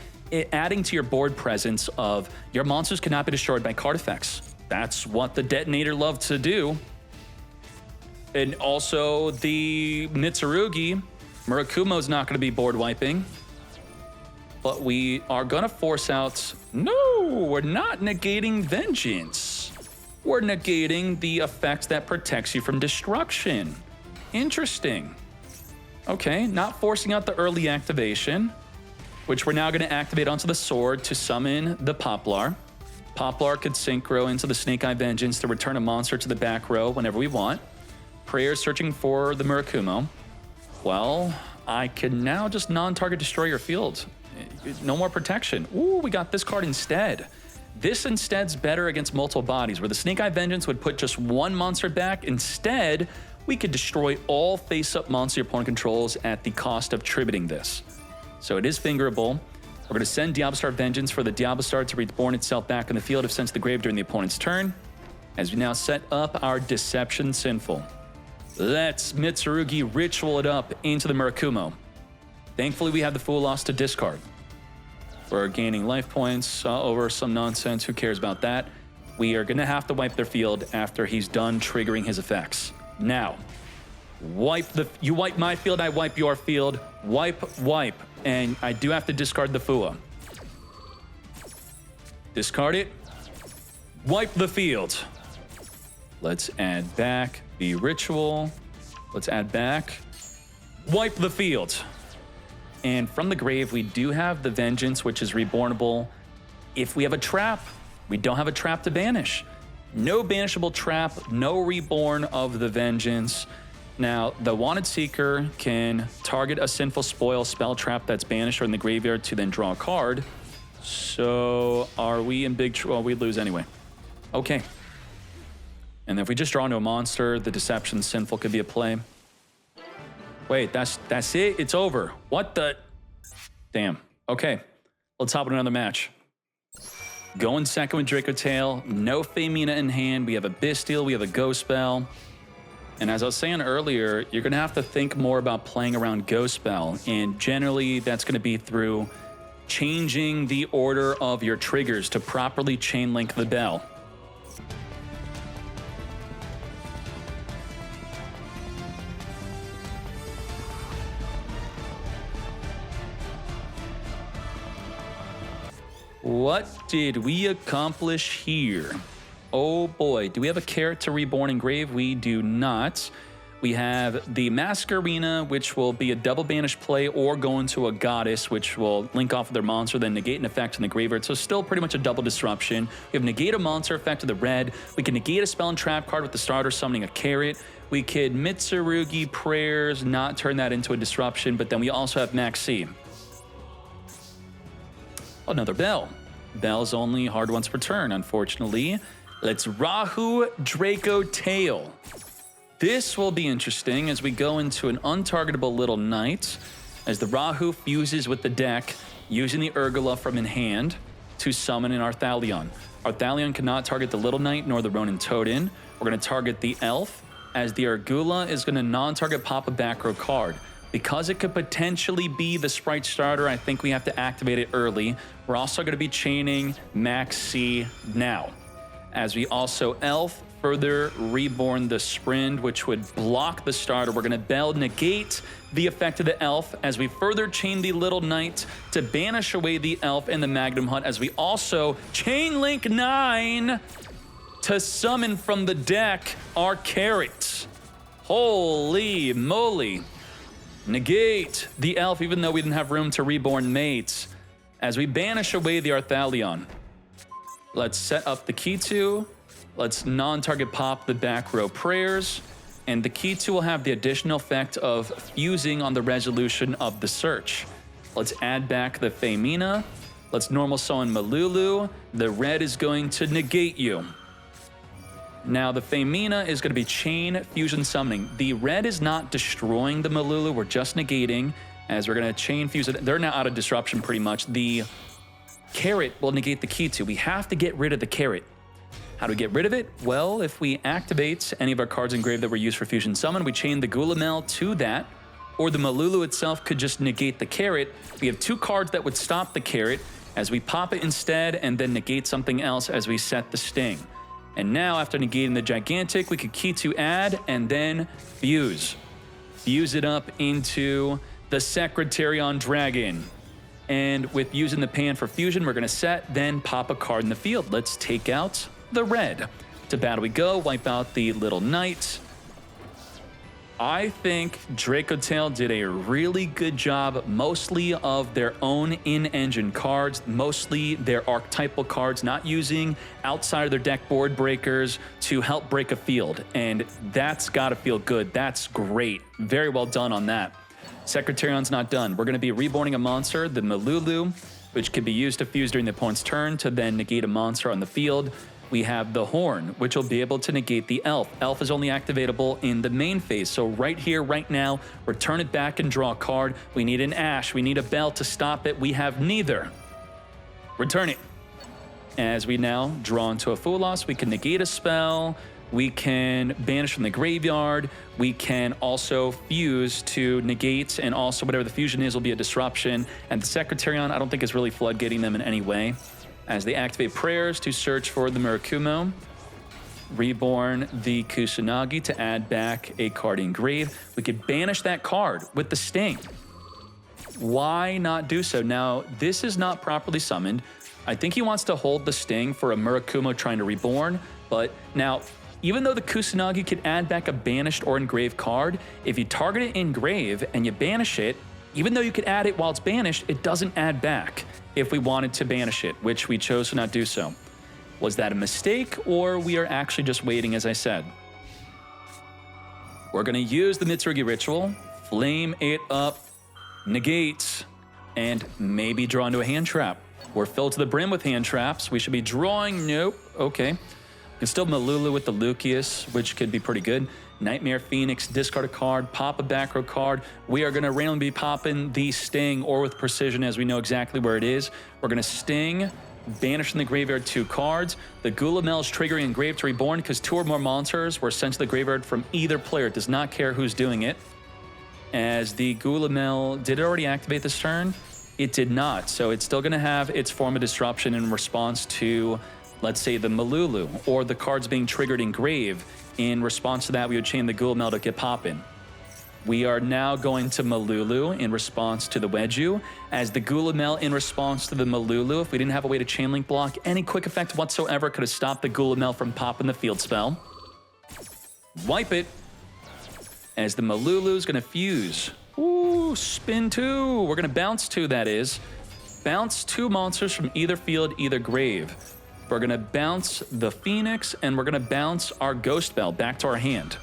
adding to your board presence of your monsters cannot be destroyed by card effects. That's what the Detonator loved to do. And also the Mitsurugi, Murakumo's not going to be board wiping. But we are going to force out... No, we're not negating Vengeance. We're negating the effect that protects you from destruction. Interesting. Okay, not forcing out the early activation, which we're now going to activate onto the sword to summon the Poplar. Poplar could synchro into the Snake Eye Vengeance to return a monster to the back row whenever we want. Prayer searching for the Murakumo. Well, I can now just non-target destroy your field. No more protection. Ooh, we got this card instead. This instead's better against multiple bodies, where the Snake Eye Vengeance would put just one monster back. Instead, we could destroy all face-up monster your opponent controls at the cost of tributing this. So it is fingerable. We're going to send Diablo-Star Vengeance for the Diablo-Star to reborn itself back in the field if sent to the grave during the opponent's turn. As we now set up our Deception Sinful. Let's Mitsurugi ritual it up into the Murakumo. Thankfully, we have the Full Loss to discard. We're gaining life points over some nonsense. Who cares about that? We are going to have to wipe their field after he's done triggering his effects. Now, you wipe my field, I wipe your field. Wipe. And I do have to discard the Fua. Discard it. Wipe the field. Let's add back the ritual. Let's add back. Wipe the field. And from the grave, we do have the Vengeance, which is rebornable. If we have a trap, we don't have a trap to banish. No banishable trap, no reborn of the Vengeance. Now, the Wanted Seeker can target a Sinful Spoil spell trap that's banished or in the graveyard to then draw a card. So are we in big trouble? Well, we lose anyway. Okay. And if we just draw into a monster, the Deception Sinful could be a play. Wait, that's it? It's over. What the? Damn. Okay, let's hop on another match. Going second with Dracotail. No Famina in hand. We have a Bestial. We have a Ghost Spell. And as I was saying earlier, you're going to have to think more about playing around Ghost Spell. And generally, that's going to be through changing the order of your triggers to properly chain link the bell. What did we accomplish here? Oh boy, do we have a carrot to Reborn in Grave? We do not. We have the Masquerina, which will be a double banish play or go into a Goddess, which will link off of their monster, then negate an effect in the graveyard. So still pretty much a double disruption. We have negate a monster effect to the red. We can negate a spell and trap card with the starter summoning a carrot. We could Mitsurugi Prayers, not turn that into a disruption, but then we also have Maxi. Another bell. Bell's only hard once per turn, unfortunately. Let's Rahu Dracotail. This will be interesting as we go into an untargetable Little Knight, as the Rahu fuses with the deck, using the Urgula from in hand to summon an Arthalion. Arthalion cannot target the Little Knight nor the Ronin Totem. We're going to target the Elf, as the Urgula is going to non-target pop a back row card. Because it could potentially be the Sprite starter, I think we have to activate it early. We're also going to be chaining Max C now. As we also Elf, further Reborn the Sprint, which would block the starter. We're going to Bell negate the effect of the Elf as we further chain the Little Knight to banish away the Elf and the Magnum Hunt, as we also chain link 9 to summon from the deck our carrot. Holy moly. Negate the Elf, even though we didn't have room to Reborn mates, as we banish away the Arthalion. Let's set up the Kitu. Let's non-target pop the back row Prayers. And the Kitu will have the additional effect of fusing on the resolution of the search. Let's add back the Famina. Let's normal summon Malulu. The red is going to negate you. Now, the Famina is going to be chain fusion summoning. The red is not destroying the Malulu. We're just negating, as we're going to chain fuse it. They're now out of disruption pretty much. The carrot will negate the Kitu. We have to get rid of the carrot. How do we get rid of it? Well, if we activate any of our cards engraved that were used for Fusion Summon, we chain the Gulamel to that, or the Malulu itself could just negate the carrot. We have 2 cards that would stop the carrot as we pop it instead and then negate something else as we set the sting. And now, after negating the Gigantic, we could key to add and then fuse. Fuse it up into the Secretarion Dragon. And with using the pan for fusion, we're going to set, then pop a card in the field. Let's take out the red. To battle we go, wipe out the little knight. I think Dracotail did a really good job, mostly of their own in-engine cards, mostly their archetypal cards, not using outside of their deck board breakers to help break a field. And that's got to feel good. That's great. Very well done on that. Secretarion's not done. We're going to be reborning a monster, the Malulu, which can be used to fuse during the opponent's turn to then negate a monster on the field. We have the Horn, which will be able to negate the Elf. Elf is only activatable in the main phase. So right here, right now, return it back and draw a card. We need an Ash. We need a Bell to stop it. We have neither. Return it. As we now draw into a Fulos, we can negate a spell. We can banish from the graveyard. We can also fuse to negate, and also whatever the fusion is will be a disruption. And the Secretarion, I don't think is really floodgating them in any way. As they activate prayers to search for the Murakumo, reborn the Kusanagi to add back a card engraved. We could banish that card with the Sting. Why not do so? Now, this is not properly summoned. I think he wants to hold the Sting for a Murakumo trying to reborn, but now, even though the Kusanagi could add back a banished or engraved card, if you target it engrave and you banish it, even though you could add it while it's banished, it doesn't add back if we wanted to banish it, which we chose to not do so. Was that a mistake, or we are actually just waiting, as I said? We're going to use the Mitsurugi Ritual, flame it up, negate, and maybe draw into a hand trap. We're filled to the brim with hand traps. We should be drawing, nope, okay. We can still Malulu with the Lucius, which could be pretty good. Nightmare Phoenix, discard a card, pop a back row card. We are going to randomly be popping the Sting, or with precision, as we know exactly where it is. We're going to Sting, banish from the graveyard 2 cards. The Gulamel is triggering engraved to reborn because 2 or more monsters were sent to the graveyard from either player. It does not care who's doing it. As the Gulamel, did it already activate this turn? It did not, so it's still going to have its form of disruption in response to, let's say, the Malulu, or the cards being triggered engrave. In response to that, we would chain the Gulamel to get poppin'. We are now going to Malulu in response to the Wedju. As the Gulamel in response to the Malulu, if we didn't have a way to chain link block, any quick effect whatsoever could have stopped the Gulamel from popping the field spell. Wipe it. As the Malulu is going to fuse. Ooh, spin 2. We're going to bounce 2, that is. Bounce 2 monsters from either field, either grave. We're going to bounce the Phoenix, and we're going to bounce our Ghost Bell back to our hand.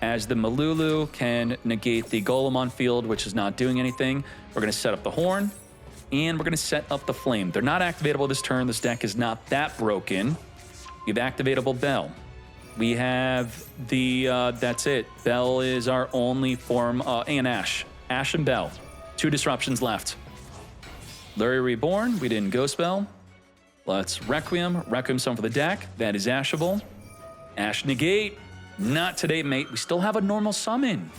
As the Malulu can negate the Golem on field, which is not doing anything, we're going to set up the Horn, and we're going to set up the Flame. They're not activatable this turn. This deck is not that broken. We have activatable Bell. We have the, that's it. Bell is our only form, and Ash. Ash and Bell. 2 disruptions left. Lurie Reborn, we didn't Ghost Bell. Let's Requiem. Requiem summon for the deck. That is Ashable. Ash negate. Not today, mate. We still have a normal summon.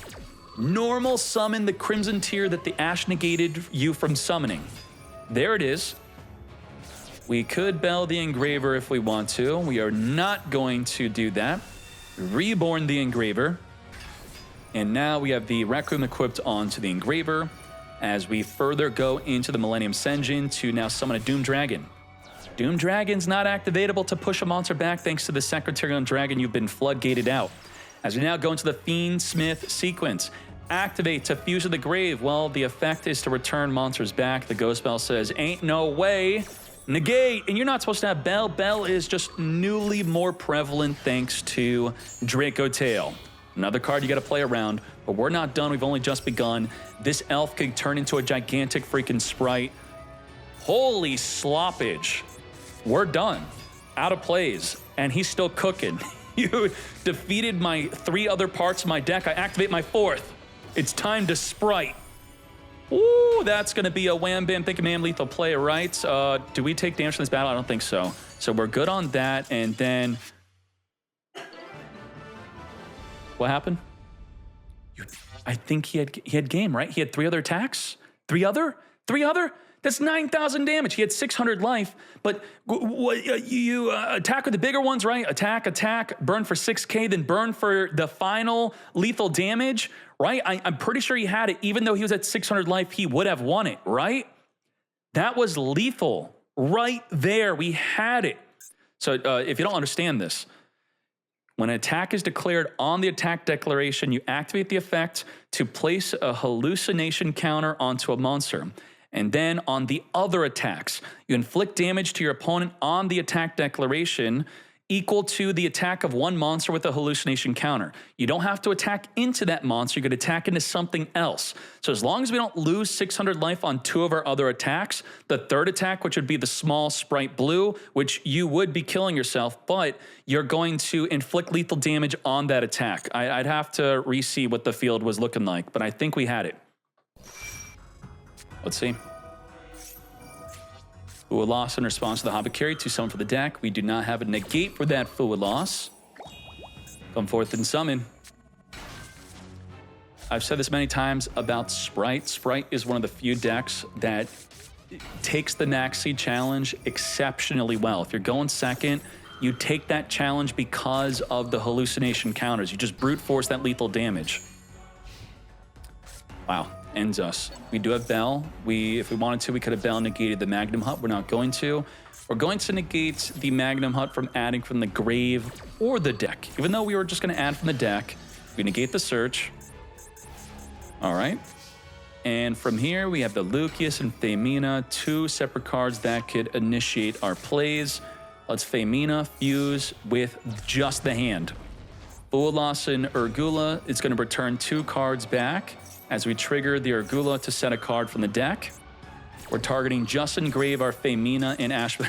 Normal summon the Crimson Tier that the Ash negated you from summoning. There it is. We could Bell the Engraver if we want to. We are not going to do that. Reborn the Engraver. And now we have the Requiem equipped onto the Engraver as we further go into the Millennium Senjin to now summon a Doom Dragon. Doom Dragon's not activatable to push a monster back thanks to the Secretarion Dragon. You've been floodgated out. As we now go into the Fiend Smith sequence. Activate to fuse with the grave. Well, the effect is to return monsters back. The Ghost Bell says, ain't no way. Negate. And you're not supposed to have Bell. Bell is just newly more prevalent thanks to Dracotail. Another card you got to play around, but we're not done. We've only just begun. This elf could turn into a gigantic freaking sprite. Holy sloppage. We're done. Out of plays. And he's still cooking. You defeated my 3 other parts of my deck. I activate my 4th. It's time to sprite. Ooh, that's going to be a wham bam thinking man lethal play, right? Do we take damage from this battle? I don't think so. So we're good on that. And then what happened? I think he had game, right? He had 3 other attacks. 3 other? That's 9,000 damage. He had 600 life, but you attack with the bigger ones, right? Attack, burn for 6k, then burn for the final lethal damage, right? I'm pretty sure he had it. Even though he was at 600 life, he would have won it, right? That was lethal right there. We had it. So if you don't understand this, when an attack is declared on the attack declaration, you activate the effect to place a hallucination counter onto a monster. And then on the other attacks, you inflict damage to your opponent on the attack declaration equal to the attack of one monster with a hallucination counter. You don't have to attack into that monster. You could attack into something else. So as long as we don't lose 600 life on 2 of our other attacks, the third attack, which would be the small sprite blue, which you would be killing yourself, but you're going to inflict lethal damage on that attack. I'd have to re-see what the field was looking like, but I think we had it. Let's see. Fua loss in response to the Hobbit carry to summon for the deck. We do not have a negate for that Fua loss. Come forth and summon. I've said this many times about Sprite. Sprite is one of the few decks that takes the Maxi challenge exceptionally well. If you're going second, you take that challenge because of the hallucination counters. You just brute force that lethal damage. Wow. Ends us. We do have Bell. If we wanted to, we could have Bell negated the Magnum Hut. We're not going to. We're going to negate the Magnum Hut from adding from the grave or the deck. Even though we were just going to add from the deck, we negate the search. All right. And from here, we have the Lucius and Femina, 2 separate cards that could initiate our plays. Let's Femina fuse with just the hand. Ualas and Urgula is going to return 2 cards back. As we trigger the Urgula to set a card from the deck, we're targeting just engrave our Femina and Ash.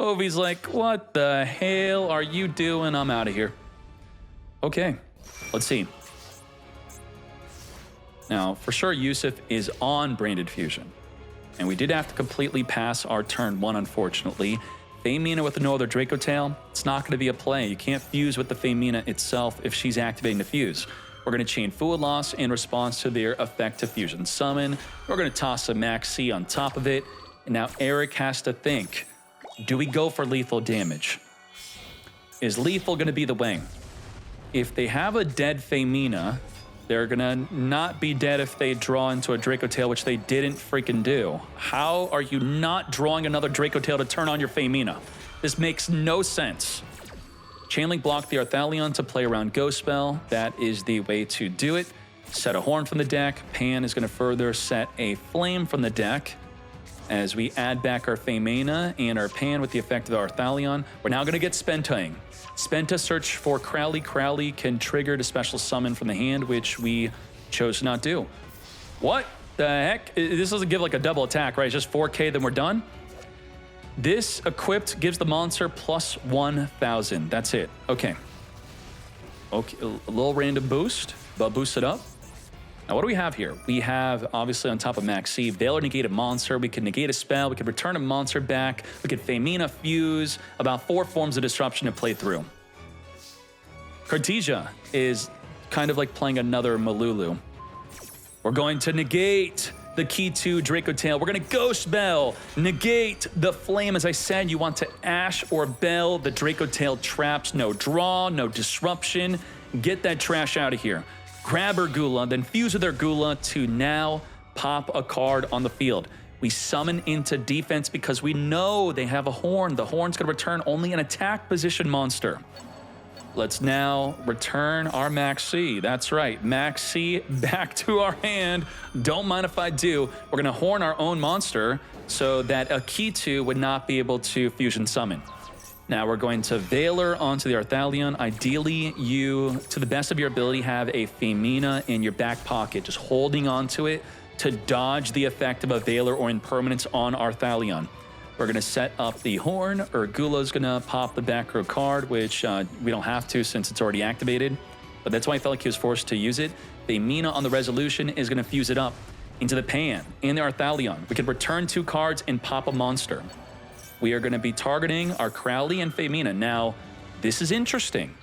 Ovi's like, what the hell are you doing? I'm out of here. Okay, let's see. Now, for sure, Yusuf is on Branded Fusion. And we did have to completely pass our turn 1, unfortunately. Femina with no other Dracotail, it's not going to be a play. You can't fuse with the Femina itself if she's activating the fuse. We're going to chain Fua loss in response to their effect to fusion summon. We're going to toss a Max C on top of it. And now Eric has to think, do we go for lethal damage? Is lethal going to be the way? If they have a dead Femina, they're going to not be dead if they draw into a Dracotail, which they didn't freaking do. How are you not drawing another Dracotail to turn on your Femina? This makes no sense. Chainlink block the Arthalion to play around Ghost Spell. That is the way to do it. Set a Horn from the deck. Pan is going to further set a Flame from the deck. As we add back our Femina and our Pan with the effect of the Arthalion, we're now going to get Spentaing. Spenta search for Crowley. Crowley can trigger to special summon from the hand, which we chose to not do. What the heck? This doesn't give like a double attack, right? It's just 4k, then we're done? This equipped gives the monster plus 1,000. That's it. Okay. Okay, a little random boost, but boost it up. Now, what do we have here? We have, obviously, on top of Max C, Veil or negate a monster. We can negate a spell. We can return a monster back. We can Femina fuse. About 4 forms of disruption to play through. Cartesia is kind of like playing another Malulu. We're going to negate the key to Dracotail. We're going to Ghost Bell, negate the Flame. As I said, you want to Ash or Bell the Dracotail traps. No draw, no disruption. Get that trash out of here. Grab Urgula, then fuse with Urgula to now pop a card on the field. We summon into defense because we know they have a Horn. The Horn's going to return only an attack position monster. Let's now return our Max C. That's right, Max C back to our hand. Don't mind if I do. We're going to Horn our own monster so that a Kitu would not be able to fusion summon. Now we're going to Veiler onto the Arthalion. Ideally, you, to the best of your ability, have a Femina in your back pocket, just holding onto it to dodge the effect of a Veiler or Impermanence on Arthalion. We're going to set up the Horn. Urgula's going to pop the back row card, which we don't have to since it's already activated. But that's why I felt like he was forced to use it. Femina on the Resolution is going to fuse it up. into the Pan and the Arthalion. We can return 2 cards and pop a monster. We are going to be targeting our Crowley and Femina. Now, this is interesting.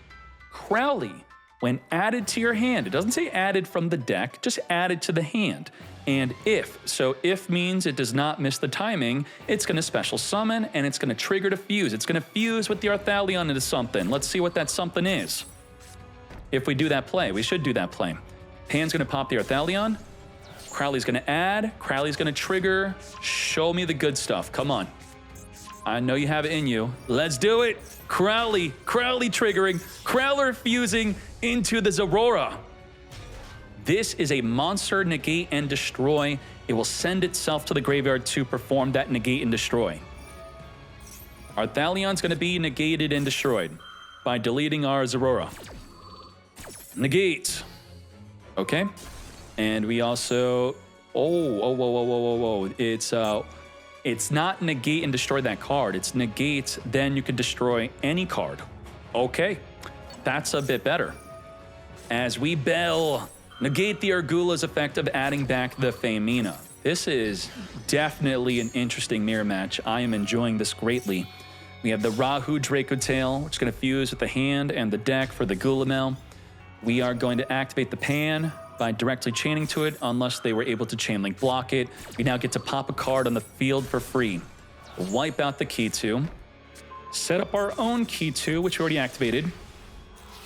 Crowley, when added to your hand, it doesn't say added from the deck, just added to the hand. And if means it does not miss the timing, it's going to special summon and it's going to trigger to fuse. It's going to fuse with the Arthalion into something. Let's see what that something is. If we do that play, we should do that play. Pan's going to pop the Arthalion. Crowley's going to add. Crowley's going to trigger. Show me the good stuff. Come on. I know you have it in you. Let's do it. Crowley triggering. Crowler fusing into the Zorora. This is a monster negate and destroy. It will send itself to the graveyard to perform that negate and destroy. Arthalion's going to be negated and destroyed by deleting our Zorora. Negate. Okay. And we also... Whoa. It's not negate and destroy that card. It's negate, then you can destroy any card. Okay. That's a bit better. As we bell... negate the Argula's effect of adding back the Femina. This is definitely an interesting mirror match. I am enjoying this greatly. We have the Rahu Dracotail, which is going to fuse with the hand and the deck for the Gulamel. We are going to activate the Pan by directly chaining to it, unless they were able to chain link block it. We now get to pop a card on the field for free. Wipe out the Key 2. Set up our own Key 2, which we already activated.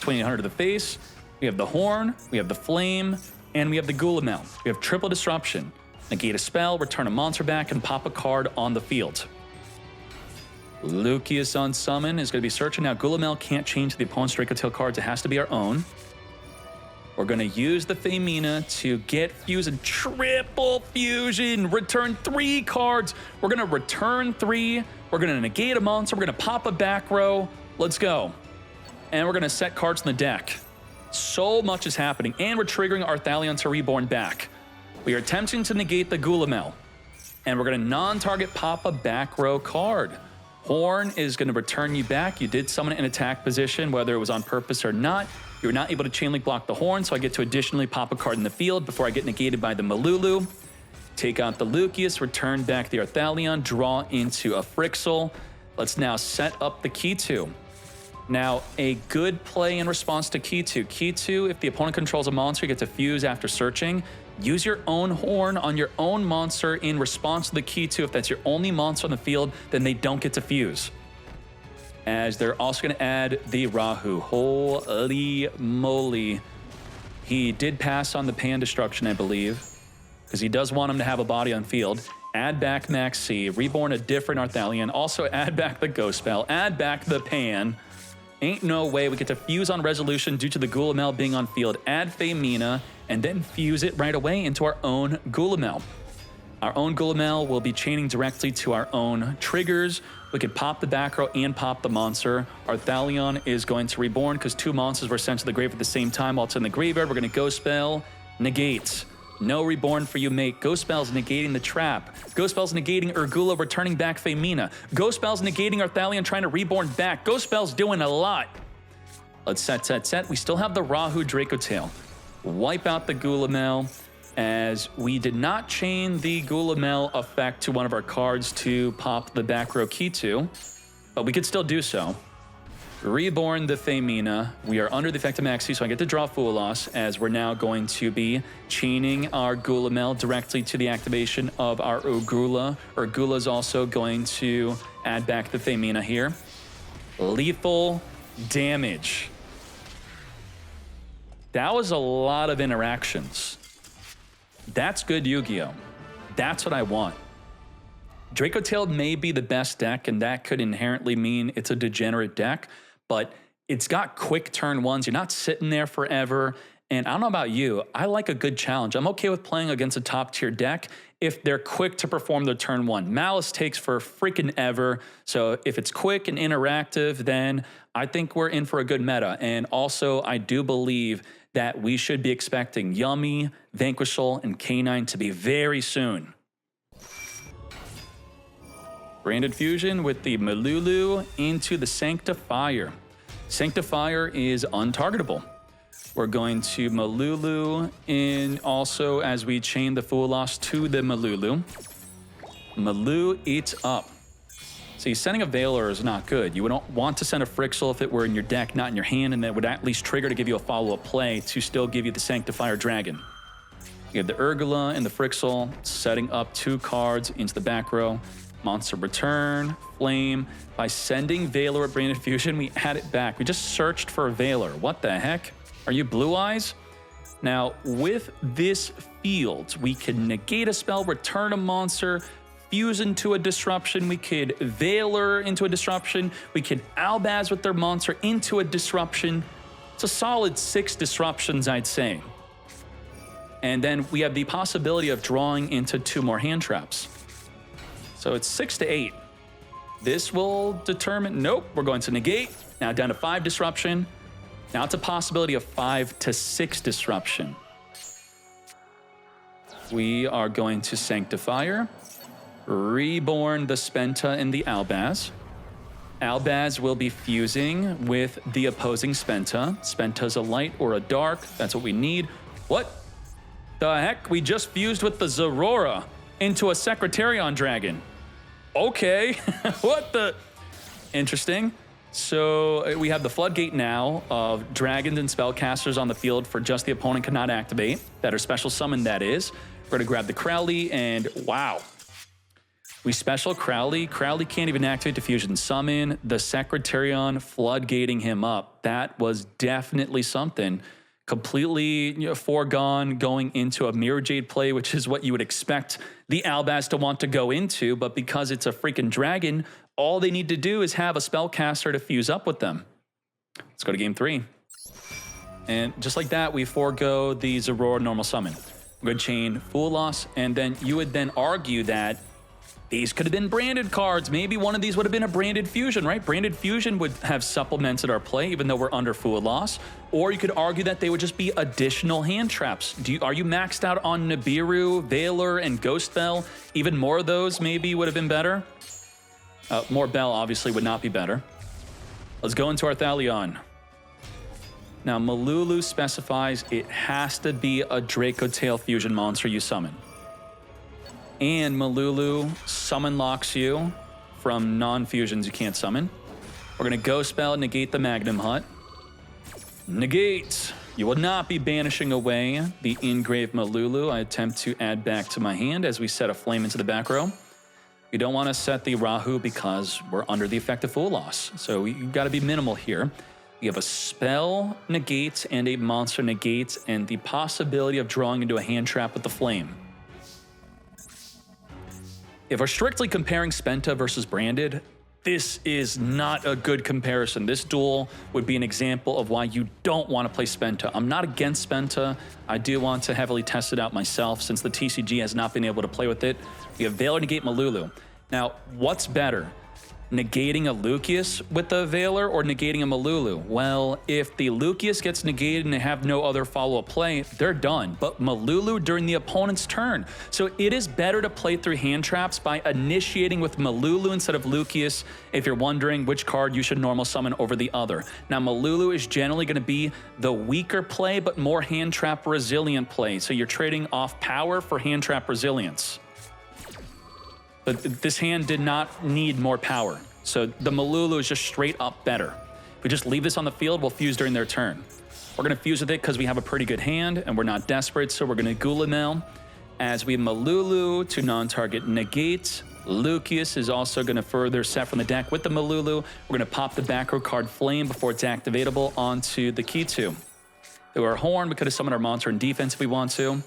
2800 to the face. We have the Horn, we have the Flame, and we have the Gulamel. We have triple disruption. Negate a spell, return a monster back, and pop a card on the field. Lucius on summon is going to be searching. Now, Gulamel can't change the opponent's Dracotail cards. It has to be our own. We're going to use the Femina to get fusion. Triple fusion. Return 3 cards. We're going to return 3. We're going to negate a monster. We're going to pop a back row. Let's go. And we're going to set cards in the deck. So much is happening. And we're triggering Arthalion to Reborn back. We are attempting to negate the Gulamel. And we're going to non-target pop a back row card. Horn is going to return you back. You did summon it in attack position, whether it was on purpose or not. You were not able to chain link block the Horn, so I get to additionally pop a card in the field before I get negated by the Malulu. Take out the Lucius, return back the Arthalion, draw into a Frixel. Let's now set up the Key 2. Now, a good play in response to Key 2. Key 2, if the opponent controls a monster, you get to fuse after searching. Use your own Horn on your own monster in response to the Key 2. If that's your only monster on the field, then they don't get to fuse. As they're also going to add the Rahu. Holy moly. He did pass on the Pan Destruction, I believe, because he does want him to have a body on field. Add back Max C, reborn a different Arthalion, also add back the Ghost Spell, add back the Pan. Ain't no way we get to fuse on resolution due to the Gulamel being on field. Add Femina, and then fuse it right away into our own Gulamel. Our own Gulamel will be chaining directly to our own triggers. We could pop the back row and pop the monster. Arthalion is going to reborn because 2 monsters were sent to the grave at the same time while it's in the graveyard. We're going to Ghost Spell, negate. No reborn for you, mate. Ghost Spell's negating the trap. Ghost Spell's negating Urgula, returning back Femina. Ghost Spell's negating Arthalion, trying to reborn back. Ghost Spell's doing a lot. Let's set. We still have the Rahu Dracotail. Wipe out the Gulamel, as we did not chain the Gulamel effect to one of our cards to pop the back row Key 2, but we could still do so. Reborn the Femina. We are under the effect of Maxi, so I get to draw Fool Loss, as we're now going to be chaining our Gulamel directly to the activation of our Urgula. Urgula's also going to add back the Femina here. Lethal damage. That was a lot of interactions. That's good Yu-Gi-Oh! That's what I want. Dracotail may be the best deck, and that could inherently mean it's a degenerate deck, but it's got quick turn ones. You're not sitting there forever. And I don't know about you, I like a good challenge. I'm okay with playing against a top tier deck if they're quick to perform their turn 1. Malice takes for freaking ever. So if it's quick and interactive, then I think we're in for a good meta. And also, I do believe that we should be expecting Yummy, Vanquishal, and K9 to be very soon. Branded Fusion with the Malulu into the Sanctifier. Sanctifier is untargetable. We're going to Malulu in also as we chain the Fool Loss to the Malulu. Malu eats up. See, sending a Veiler is not good. You would want to send a Frixel if it were in your deck, not in your hand, and that would at least trigger to give you a follow-up play to still give you the Sanctifier Dragon. You have the Urgula and the Frixel, setting up 2 cards into the back row. Monster Return, Flame. By sending Veiler at Branded Fusion, we add it back. We just searched for a Veiler. What the heck? Are you Blue Eyes? Now, with this field, we can negate a spell, return a monster, fuse into a disruption. We could Veiler into a disruption. We could Albaz with their monster into a disruption. It's a solid 6 disruptions, I'd say. And then we have the possibility of drawing into 2 more hand traps. So it's 6 to 8. This will determine, nope, we're going to negate. Now down to 5 disruption. Now it's a possibility of 5 to 6 disruption. We are going to Sanctifier. Reborn the Spenta and the Albaz. Albaz will be fusing with the opposing Spenta. Spenta's a light or a dark. That's what we need. What the heck? We just fused with the Zorora into a Secretarion Dragon. Okay. What the? Interesting. So we have the floodgate now of dragons and spellcasters on the field for just the opponent cannot activate. That are special summon, that is. We're going to grab the Crowley and wow. We special Crowley. Crowley can't even activate Diffusion Summon. The Secretarion floodgating him up. That was definitely something. Completely foregone going into a Mirror Jade play, which is what you would expect the Albaz to want to go into. But because it's a freaking dragon, all they need to do is have a spellcaster to fuse up with them. Let's go to game 3. And just like that, we forego the Zorora normal summon. We're going to chain Fool Loss, and then you would then argue that these could have been branded cards. Maybe one of these would have been a branded fusion, right? Branded fusion would have supplemented our play, even though we're under Fool Loss. Or you could argue that they would just be additional hand traps. Are you maxed out on Nibiru, Veiler, and Ghost Bell? Even more of those maybe would have been better. More Bell obviously would not be better. Let's go into our Thalion. Now, Malulu specifies it has to be a Dracotail fusion monster you summon. And Malulu summon locks you from non-fusions you can't summon. We're going to Ghost Spell, negate the Magnum Hut. Negate. You will not be banishing away the engraved Malulu. I attempt to add back to my hand as we set a flame into the back row. We don't want to set the Rahu because we're under the effect of Fool Loss. So you've got to be minimal here. We have a spell negate and a monster negate and the possibility of drawing into a hand trap with the flame. If we're strictly comparing Spenta versus Branded, this is not a good comparison. This duel would be an example of why you don't want to play Spenta. I'm not against Spenta. I do want to heavily test it out myself since the TCG has not been able to play with it. We have Veiler negate Malulu. Now, what's better? Negating a Lucius with the Veiler or negating a Malulu? Well, if the Lucius gets negated and they have no other follow-up play, they're done. But Malulu during the opponent's turn. So it is better to play through hand traps by initiating with Malulu instead of Lucius if you're wondering which card you should normal summon over the other. Now, Malulu is generally going to be the weaker play, but more hand trap resilient play. So you're trading off power for hand trap resilience. But this hand did not need more power. So the Malulu is just straight up better. If we just leave this on the field, we'll fuse during their turn. We're going to fuse with it because we have a pretty good hand and we're not desperate. So we're going to Gulamel as we Malulu to non-target negate. Lucius is also going to further set from the deck with the Malulu. We're going to pop the back row card Flame before it's activatable onto the Kitu. Through our Horn, we could have summoned our monster in defense if we want to.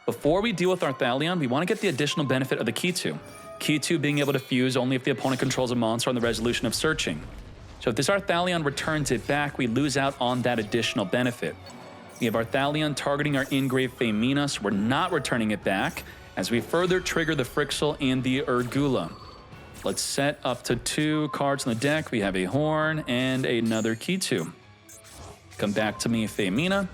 Before we deal with our Thalion, we want to get the additional benefit of the Kitu. Kitu being able to fuse only if the opponent controls a monster on the resolution of searching. So if this Arthalion returns it back, we lose out on that additional benefit. We have Arthalion targeting our engraved Femina, so we're not returning it back as we further trigger the Frixel and the Urgula. Let's set up to 2 cards on the deck. We have a Horn and another Kitu. Come back to me, Femina.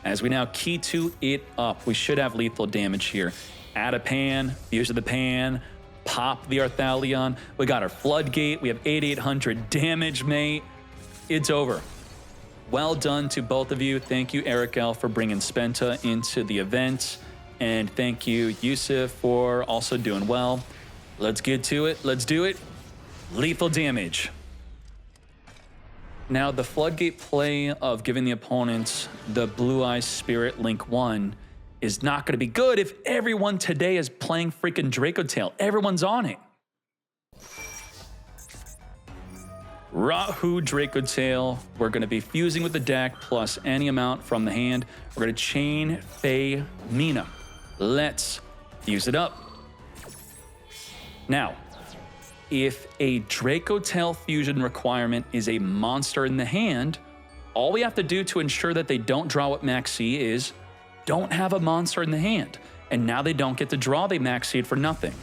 As we now Kitu it up, we should have lethal damage here. Add a pan, fuse to the pan, pop the Arthalion. We got our Floodgate. We have 8,800 damage, mate. It's over. Well done to both of you. Thank you, Eric L, for bringing Spenta into the event. And thank you, Yusuf, for also doing well. Let's get to it. Let's do it. Lethal damage. Now, the floodgate play of giving the opponents the Blue Eyes Spirit Link 1 is not going to be good if everyone today is playing freaking Dracotail. Everyone's on it. Rahu Dracotail. We're going to be fusing with the deck plus any amount from the hand. We're going to chain Mina. Let's fuse it up. Now, if a Dracotail fusion requirement is a monster in the hand, all we have to do to ensure that they don't draw what Max C is don't have a monster in the hand. And now they don't get to draw the Max Seed for nothing.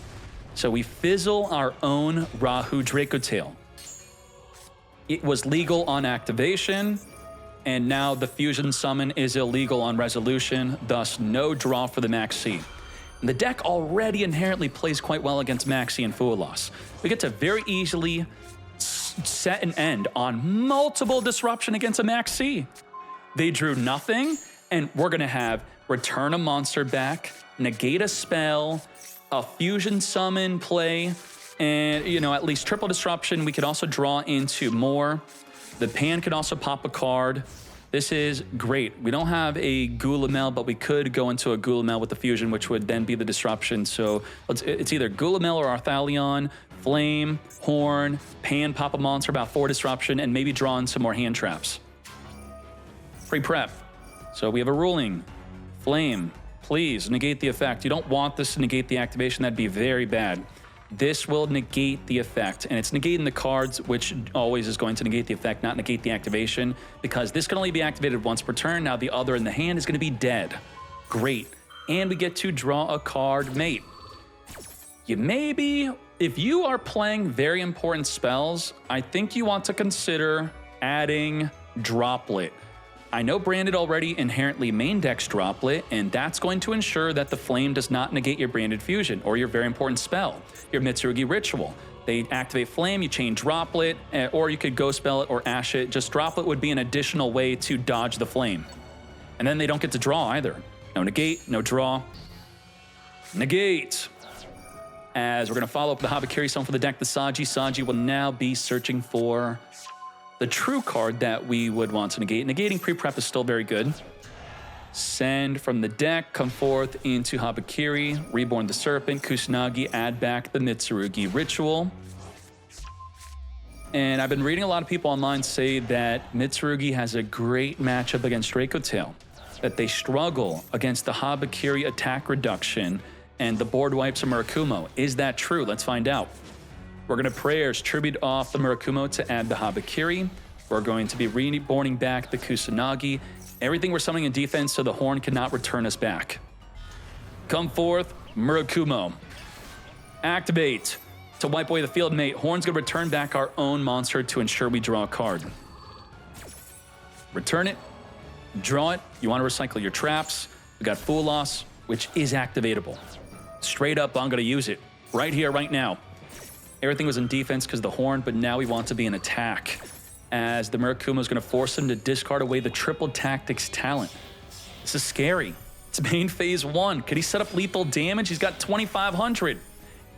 So we fizzle our own Rahu Dracotail. It was legal on activation, and now the fusion summon is illegal on resolution, thus no draw for the Max C. And the deck already inherently plays quite well against Maxi and Fualos. We get to very easily set an end on multiple disruption against a Max C. They drew nothing, and we're gonna have return a monster back, negate a spell, a fusion summon play, and at least triple disruption. We could also draw into more. The pan could also pop a card. This is great. We don't have a Gulamel, but we could go into a Gulamel with the fusion, which would then be the disruption. So it's either Gulamel or Arthalion, Flame, Horn, Pan, pop a monster, about 4 disruption, and maybe draw in some more hand traps. Pre-prep. So we have a ruling. Flame, please negate the effect. You don't want this to negate the activation. That'd be very bad. This will negate the effect, and it's negating the cards, which always is going to negate the effect, not negate the activation, because this can only be activated once per turn. Now the other in the hand is going to be dead. Great. And we get to draw a card, mate. If you are playing very important spells, I think you want to consider adding Droplet. I know Branded already inherently main decks Droplet, and that's going to ensure that the Flame does not negate your Branded Fusion or your very important spell, your Mitsurugi Ritual. They activate Flame, you chain Droplet, or you could Ghost Spell it or Ash it. Just Droplet would be an additional way to dodge the Flame. And then they don't get to draw either. No negate, no draw. Negate. As we're going to follow up the Habakiri summon for the deck, the Saji. Saji will now be searching for the true card that we would want to negate. Negating pre-prep is still very good. Send from the deck, come forth into Habakiri, Reborn the Serpent, Kusanagi, add back the Mitsurugi Ritual. And I've been reading a lot of people online say that Mitsurugi has a great matchup against Dracotail, that they struggle against the Habakiri attack reduction and the board wipes of Murakumo. Is that true? Let's find out. We're going to Prayers Tribute off the Murakumo to add the Habakiri. We're going to be reborning back the Kusanagi. Everything we're summoning in defense so the Horn cannot return us back. Come forth, Murakumo. Activate to wipe away the field, mate. Horn's going to return back our own monster to ensure we draw a card. Return it, draw it. You want to recycle your traps. We got Fool Loss, which is activatable. Straight up, I'm going to use it right here, right now. Everything was in defense because of the Horn, but now we want to be in attack, as the Murakumo is going to force him to discard away the triple tactics talent. This is scary. It's main phase 1. Could he set up lethal damage? He's got 2,500.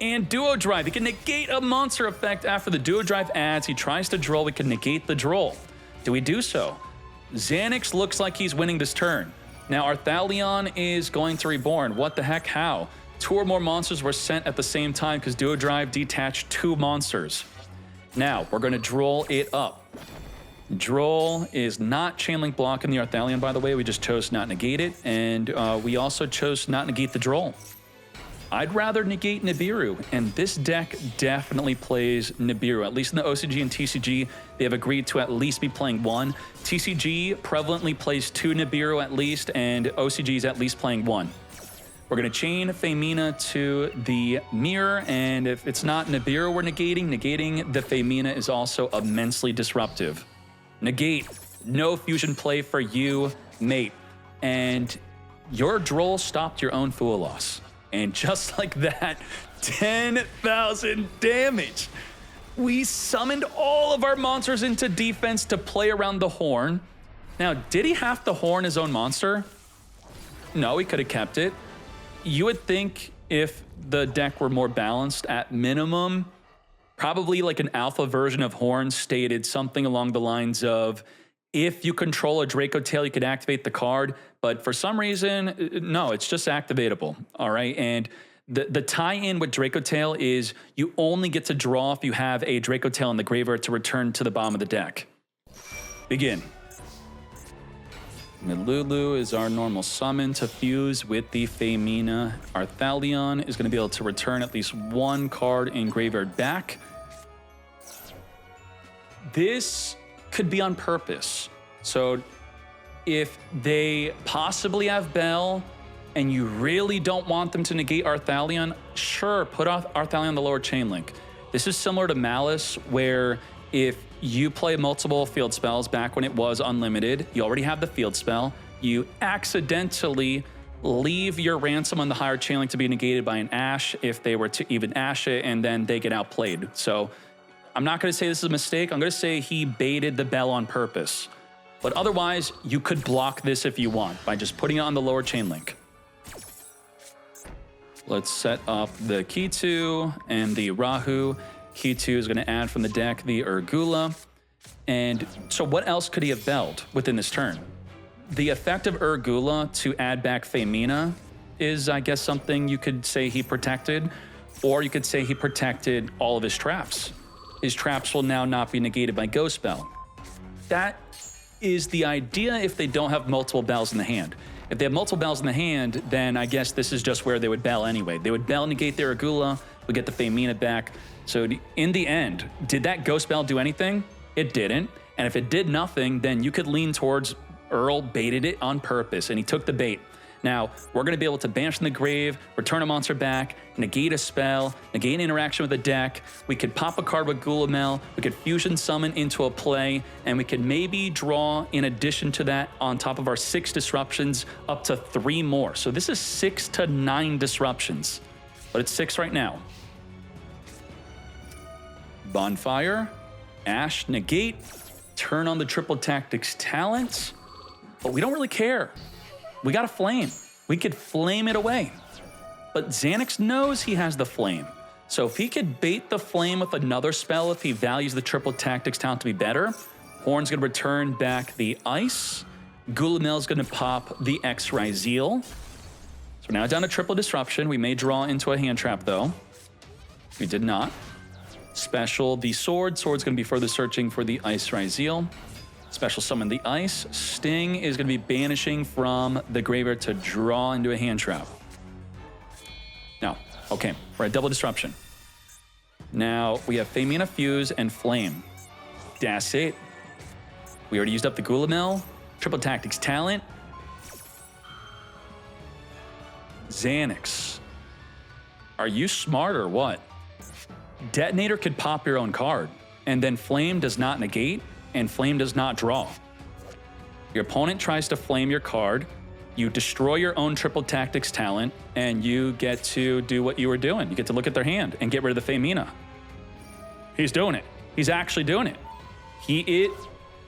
And Duo Drive. He can negate a monster effect after the Duo Drive adds. He tries to droll. We can negate the droll. Do we do so? Xanax looks like he's winning this turn. Now Arthalion is going to Reborn. What the heck? How? 2 or more monsters were sent at the same time because Duo Drive detached 2 monsters. Now, we're going to droll it up. Droll is not chain link blocking the Arthalion, by the way. We just chose not negate it, and we also chose not negate the droll. I'd rather negate Nibiru, and this deck definitely plays Nibiru. At least in the OCG and TCG, they have agreed to at least be playing 1. TCG prevalently plays 2 Nibiru at least, and OCG is at least playing 1. We're going to chain Femina to the mirror, and if it's not Nibiru we're negating the Femina is also immensely disruptive. Negate. No fusion play for you, mate. And your droll stopped your own Fool Loss. And just like that, 10,000 damage. We summoned all of our monsters into defense to play around the Horn. Now, did he have to horn his own monster? No, he could have kept it. You would think if the deck were more balanced, at minimum, probably like an alpha version of horn stated something along the lines of, if you control a Dracotail, you could activate the card. But for some reason, no, it's just activatable. All right. And the tie-in with Dracotail is you only get to draw if you have a Dracotail in the graveyard to return to the bottom of the deck. Begin. Milulu is our normal summon to fuse with the Femina. Arthalion is going to be able to return at least one card in graveyard back. This could be on purpose. So if they possibly have Bell and you really don't want them to negate Arthalion, sure, put off Arthalion on the lower chain link. This is similar to Malice, where if you play multiple field spells back when it was unlimited, you already have the field spell, you accidentally leave your ransom on the higher chain link to be negated by an Ash if they were to even Ash it, and then they get outplayed. So I'm not going to say this is a mistake. I'm going to say he baited the Bell on purpose. But otherwise, you could block this if you want by just putting it on the lower chain link. Let's set up the Kitu and the Rahu. Kitu is going to add from the deck the Urgula. And so what else could he have belled within this turn? The effect of Urgula to add back Femina is, I guess, something you could say he protected, or you could say he protected all of his traps. His traps will now not be negated by Ghost Bell. That is the idea if they don't have multiple bells in the hand. If they have multiple bells in the hand, then I guess this is just where they would bell anyway. They would bell negate their Urgula, we get the Femina back. So in the end, did that Ghost Bell do anything? It didn't. And if it did nothing, then you could lean towards Earl baited it on purpose, and he took the bait. Now, we're going to be able to banish from the grave, return a monster back, negate a spell, negate an interaction with the deck. We could pop a card with Gulamel, we could fusion summon into a play, and we could maybe draw, in addition to that, on top of our 6 disruptions, up to 3 more. So this is 6 to 9 disruptions, but it's 6 right now. Bonfire, Ash, negate, turn on the Triple Tactics talent, but we don't really care. We got a flame. We could flame it away. But Xanax knows he has the flame. So if he could bait the flame with another spell, if he values the Triple Tactics talent to be better, Horn's going to return back the Ice. Gulamel's going to pop the X Ryzeal. So we're now down to Triple Disruption. We may draw into a hand trap, though. We did not. Special the Sword. Sword's going to be further searching for the Ice Ryzeal. Special summon the Ice. Sting is going to be banishing from the graveyard to draw into a hand trap. Now, okay, we're at Double Disruption. Now, we have Femina, Fuse, and Flame. That's it. We already used up the Gulamel. Triple Tactics talent. Xanax. Are you smart or what? Detonator could pop your own card, and then Flame does not negate, and Flame does not draw. Your opponent tries to flame your card, you destroy your own Triple Tactics talent, and you get to do what you were doing. You get to look at their hand and get rid of the Femina. He's doing it. He's actually doing it.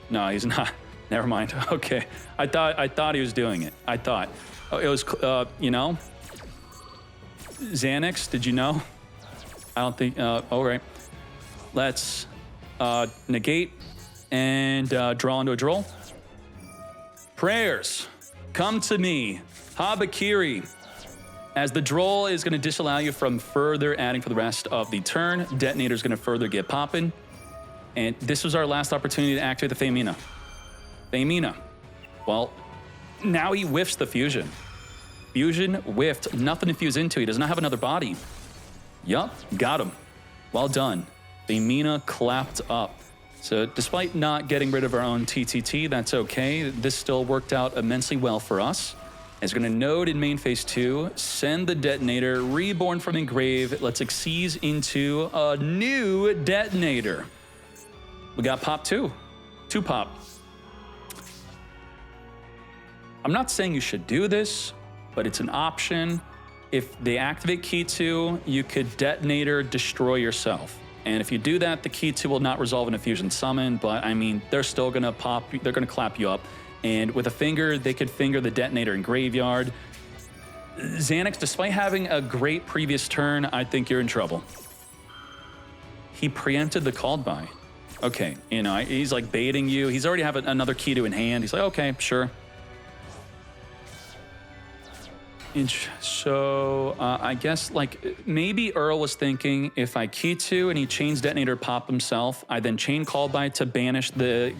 No, he's not. Never mind. Okay. I thought he was doing it. I thought. Oh, it was, you know? Xanax, did you know? I don't think, all right. Let's negate and draw into a droll. Prayers, come to me. Habakiri. As the droll is going to disallow you from further adding for the rest of the turn, Detonator is going to further get popping. And this was our last opportunity to activate the Femina. Femina. Well, now he whiffs the fusion. Fusion whiffed, nothing to fuse into. He does not have another body. Yup, got him. Well done. Femina clapped up. So despite not getting rid of our own TTT, that's okay. This still worked out immensely well for us. It's going to node in main phase 2, send the Detonator, reborn from engrave. Let's Xyz into a new Detonator. We got pop 2. 2 pop. I'm not saying you should do this, but it's an option. If they activate Key 2, you could Detonator, destroy yourself. And if you do that, the key 2 will not resolve in a fusion summon, but I mean, they're still gonna pop, they're gonna clap you up. And with a finger, they could finger the detonator in graveyard. Xanax, despite having a great previous turn, I think you're in trouble. He preempted the called by. Okay, you know, he's like baiting you. He's already have another key 2 in hand. He's like, okay, sure. So I guess like maybe Earl was thinking if I key 2 and he chains detonator pop himself, I then chain call by to banish the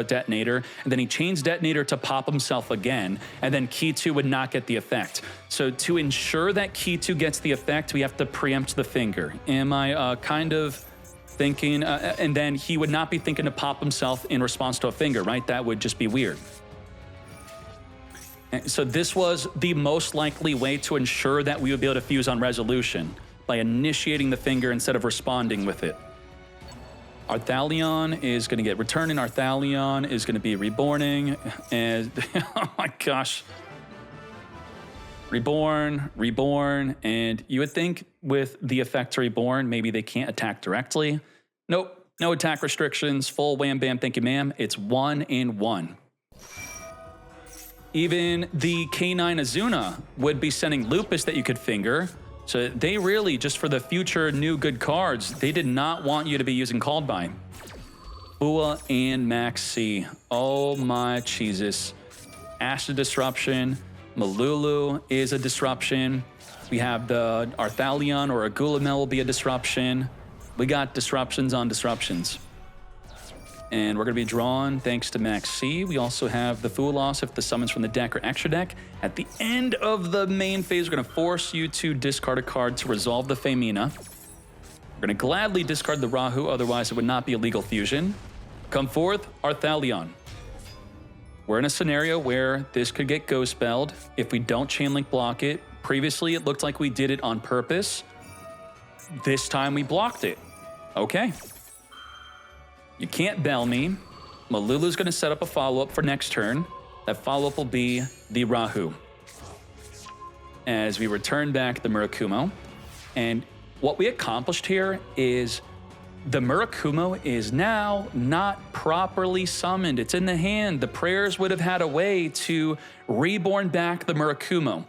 detonator, and then he chains detonator to pop himself again, and then key 2 would not get the effect. So to ensure that key 2 gets the effect, we have to preempt the finger. Am I kind of thinking, and then he would not be thinking to pop himself in response to a finger, right? That would just be weird. So this was the most likely way to ensure that we would be able to fuse on resolution, by initiating the finger instead of responding with it. Arthalion is going to get returning. Arthalion is going to be reborning. And oh my gosh. Reborn. And you would think with the effect to reborn, maybe they can't attack directly. Nope. No attack restrictions. Full wham bam, thank you ma'am. It's 1-in-1. Even the K9 Azuna would be sending Lupus that you could finger. So they really, just for the future new good cards, they did not want you to be using Called By. Bua and Max C. Oh my Jesus. Acid Disruption. Malulu is a disruption. We have the Arthalion or Agulamel will be a disruption. We got disruptions on disruptions. And we're going to be drawn thanks to Max C. We also have the Fool Loss if the summons from the deck or extra deck. At the end of the main phase, we're going to force you to discard a card to resolve the Femina. We're going to gladly discard the Rahu, otherwise it would not be a legal fusion. Come forth, Arthalion. We're in a scenario where this could get ghost spelled if we don't chain link block it. Previously, it looked like we did it on purpose. This time we blocked it. Okay. You can't bell me. Malulu's going to set up a follow-up for next turn. That follow-up will be the Rahu. As we return back the Murakumo. And what we accomplished here is the Murakumo is now not properly summoned. It's in the hand. The prayers would have had a way to reborn back the Murakumo.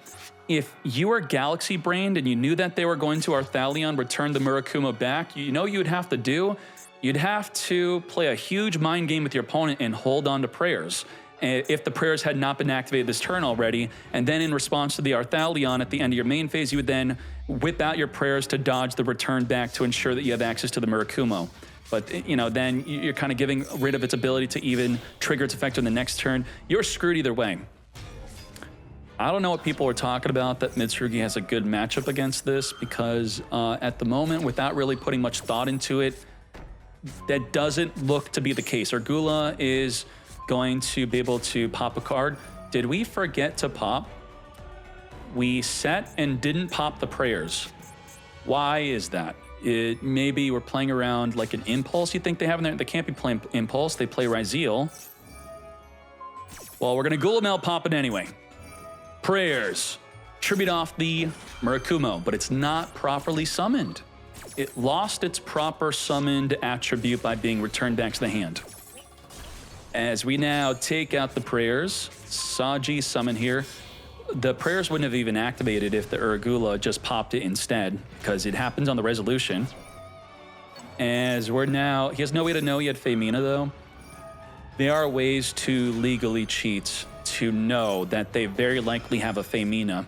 If you were galaxy-brained and you knew that they were going to Arthalion return the Murakumo back, you know what you'd have to do? You'd have to play a huge mind game with your opponent and hold on to prayers. If the prayers had not been activated this turn already, and then in response to the Arthalion at the end of your main phase, you would then whip out your prayers to dodge the return back to ensure that you have access to the Murakumo. But, you know, then you're kind of giving rid of its ability to even trigger its effect on the next turn. You're screwed either way. I don't know what people are talking about that Mitsurugi has a good matchup against this, because at the moment, without really putting much thought into it, that doesn't look to be the case. Argula is going to be able to pop a card. Did we forget to pop? We set and didn't pop the prayers. Why is that? Maybe we're playing around like an Impulse you think they have in there? They can't be playing Impulse. They play Ryzeal. Well, we're going to Gulamel pop it anyway. Prayers. Tribute off the Murakumo, but it's not properly summoned. It lost its proper summoned attribute by being returned back to the hand. As we now take out the prayers, Saji summon here. The prayers wouldn't have even activated if the Urgula just popped it instead, because it happens on the resolution. As we're now, he has no way to know he had Femina though. There are ways to legally cheat to know that they very likely have a Femina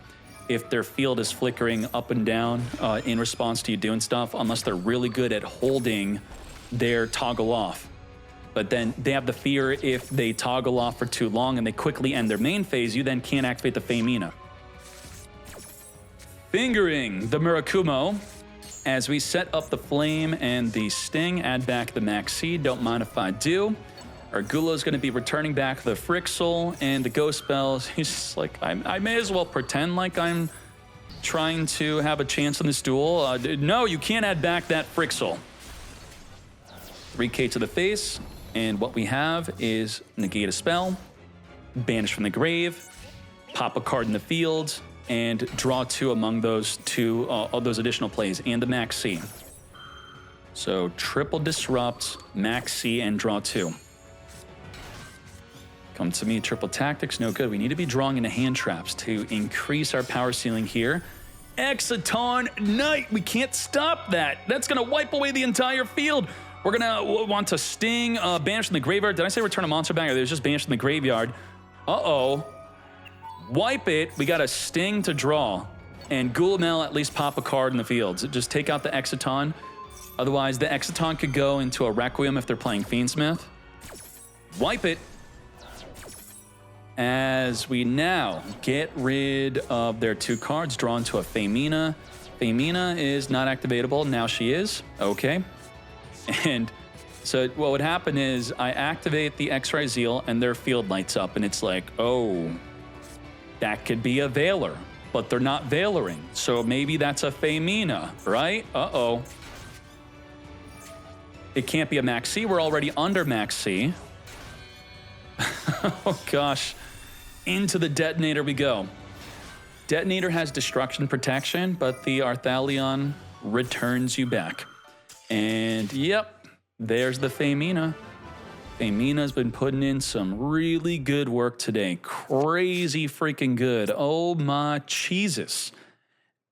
if their field is flickering up and down in response to you doing stuff, unless they're really good at holding their toggle off. But then they have the fear if they toggle off for too long and they quickly end their main phase, you then can't activate the Femina. Fingering the Murakumo. As we set up the Flame and the Sting, add back the Maxi, don't mind if I do. Argula is going to be returning back the Frixel and the Ghost Spells. He's just like, I may as well pretend like I'm trying to have a chance in this duel. No, you can't add back that Frixel. 3k to the face, and what we have is negate a spell, banish from the grave, pop a card in the field, and draw two among those two of those additional plays, and the Max C. So triple disrupt, max C, and draw 2. Come to me, triple tactics, no good. We need to be drawing into hand traps to increase our power ceiling here. Exciton Knight, we can't stop that. That's gonna wipe away the entire field. We're gonna want to sting, banish from the graveyard. Did I say return a monster back? Or there's just banish from the graveyard. Uh-oh. Wipe it, we got a sting to draw. And Gulamel at least pop a card in the field. Just take out the Exciton. Otherwise, the Exciton could go into a Requiem if they're playing Fiendsmith. Wipe it. As we now get rid of their 2 cards, draw into a Femina. Femina is not activatable. Now she is. Okay. And so what would happen is I activate the Ryzeal and their field lights up, and it's like, oh, that could be a Veiler, but they're not Veiling. So maybe that's a Femina, right? Uh-oh. It can't be a Max C. We're already under Max C. Oh, gosh. Into the Detonator we go. Detonator has Destruction Protection, but the Arthalion returns you back. And, yep, there's the Femina. Femina's been putting in some really good work today. Crazy freaking good. Oh, my Jesus.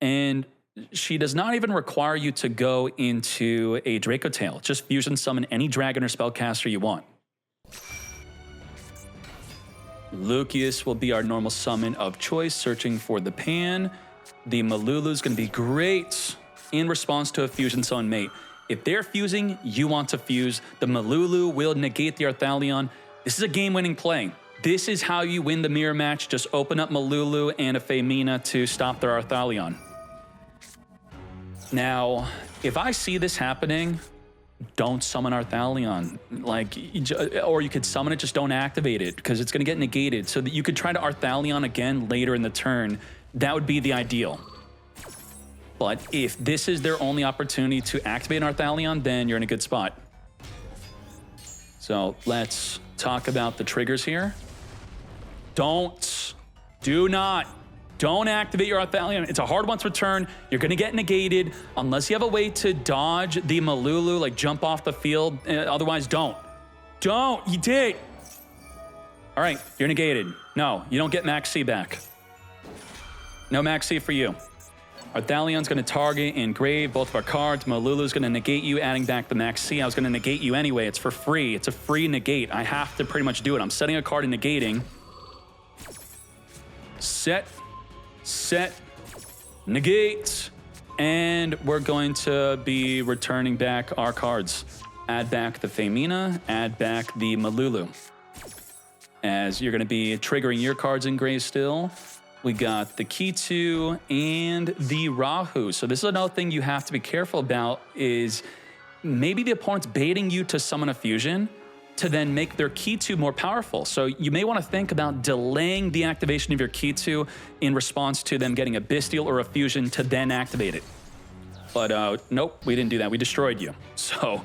And she does not even require you to go into a Dracotail. Just fusion summon any dragon or spellcaster you want. Lucius will be our normal summon of choice, searching for the pan. The Malulu is going to be great in response to a fusion summon mate. If they're fusing, you want to fuse. The Malulu will negate the Arthalion. This is a game-winning play. This is how you win the mirror match. Just open up Malulu and a Femina to stop their Arthalion. Now, if I see this happening, don't summon Arthalion. Or you could summon it, just don't activate it, because it's going to get negated. So that you could try to Arthalion again later in the turn. That would be the ideal. But if this is their only opportunity to activate an Arthalion, then you're in a good spot. So let's talk about the triggers here. Don't activate your Arthalion. It's a hard one to return. You're going to get negated unless you have a way to dodge the Malulu, like jump off the field. Otherwise, don't. Don't. You did. All right, you're negated. No, you don't get Max C back. No Max C for you. Arthalion's going to target and grave both of our cards. Malulu's going to negate you, adding back the Max C. I was going to negate you anyway. It's for free. It's a free negate. I have to pretty much do it. I'm setting a card and negating. Set, negate, and we're going to be returning back our cards. Add back the Femina, add back the Malulu. As you're going to be triggering your cards in gray still. We got the Kitu and the Rahu. So this is another thing you have to be careful about is maybe the opponent's baiting you to summon a fusion to then make their Kitu more powerful. So you may want to think about delaying the activation of your Kitu in response to them getting a Bestial or a fusion to then activate it. But nope, we didn't do that. We destroyed you. So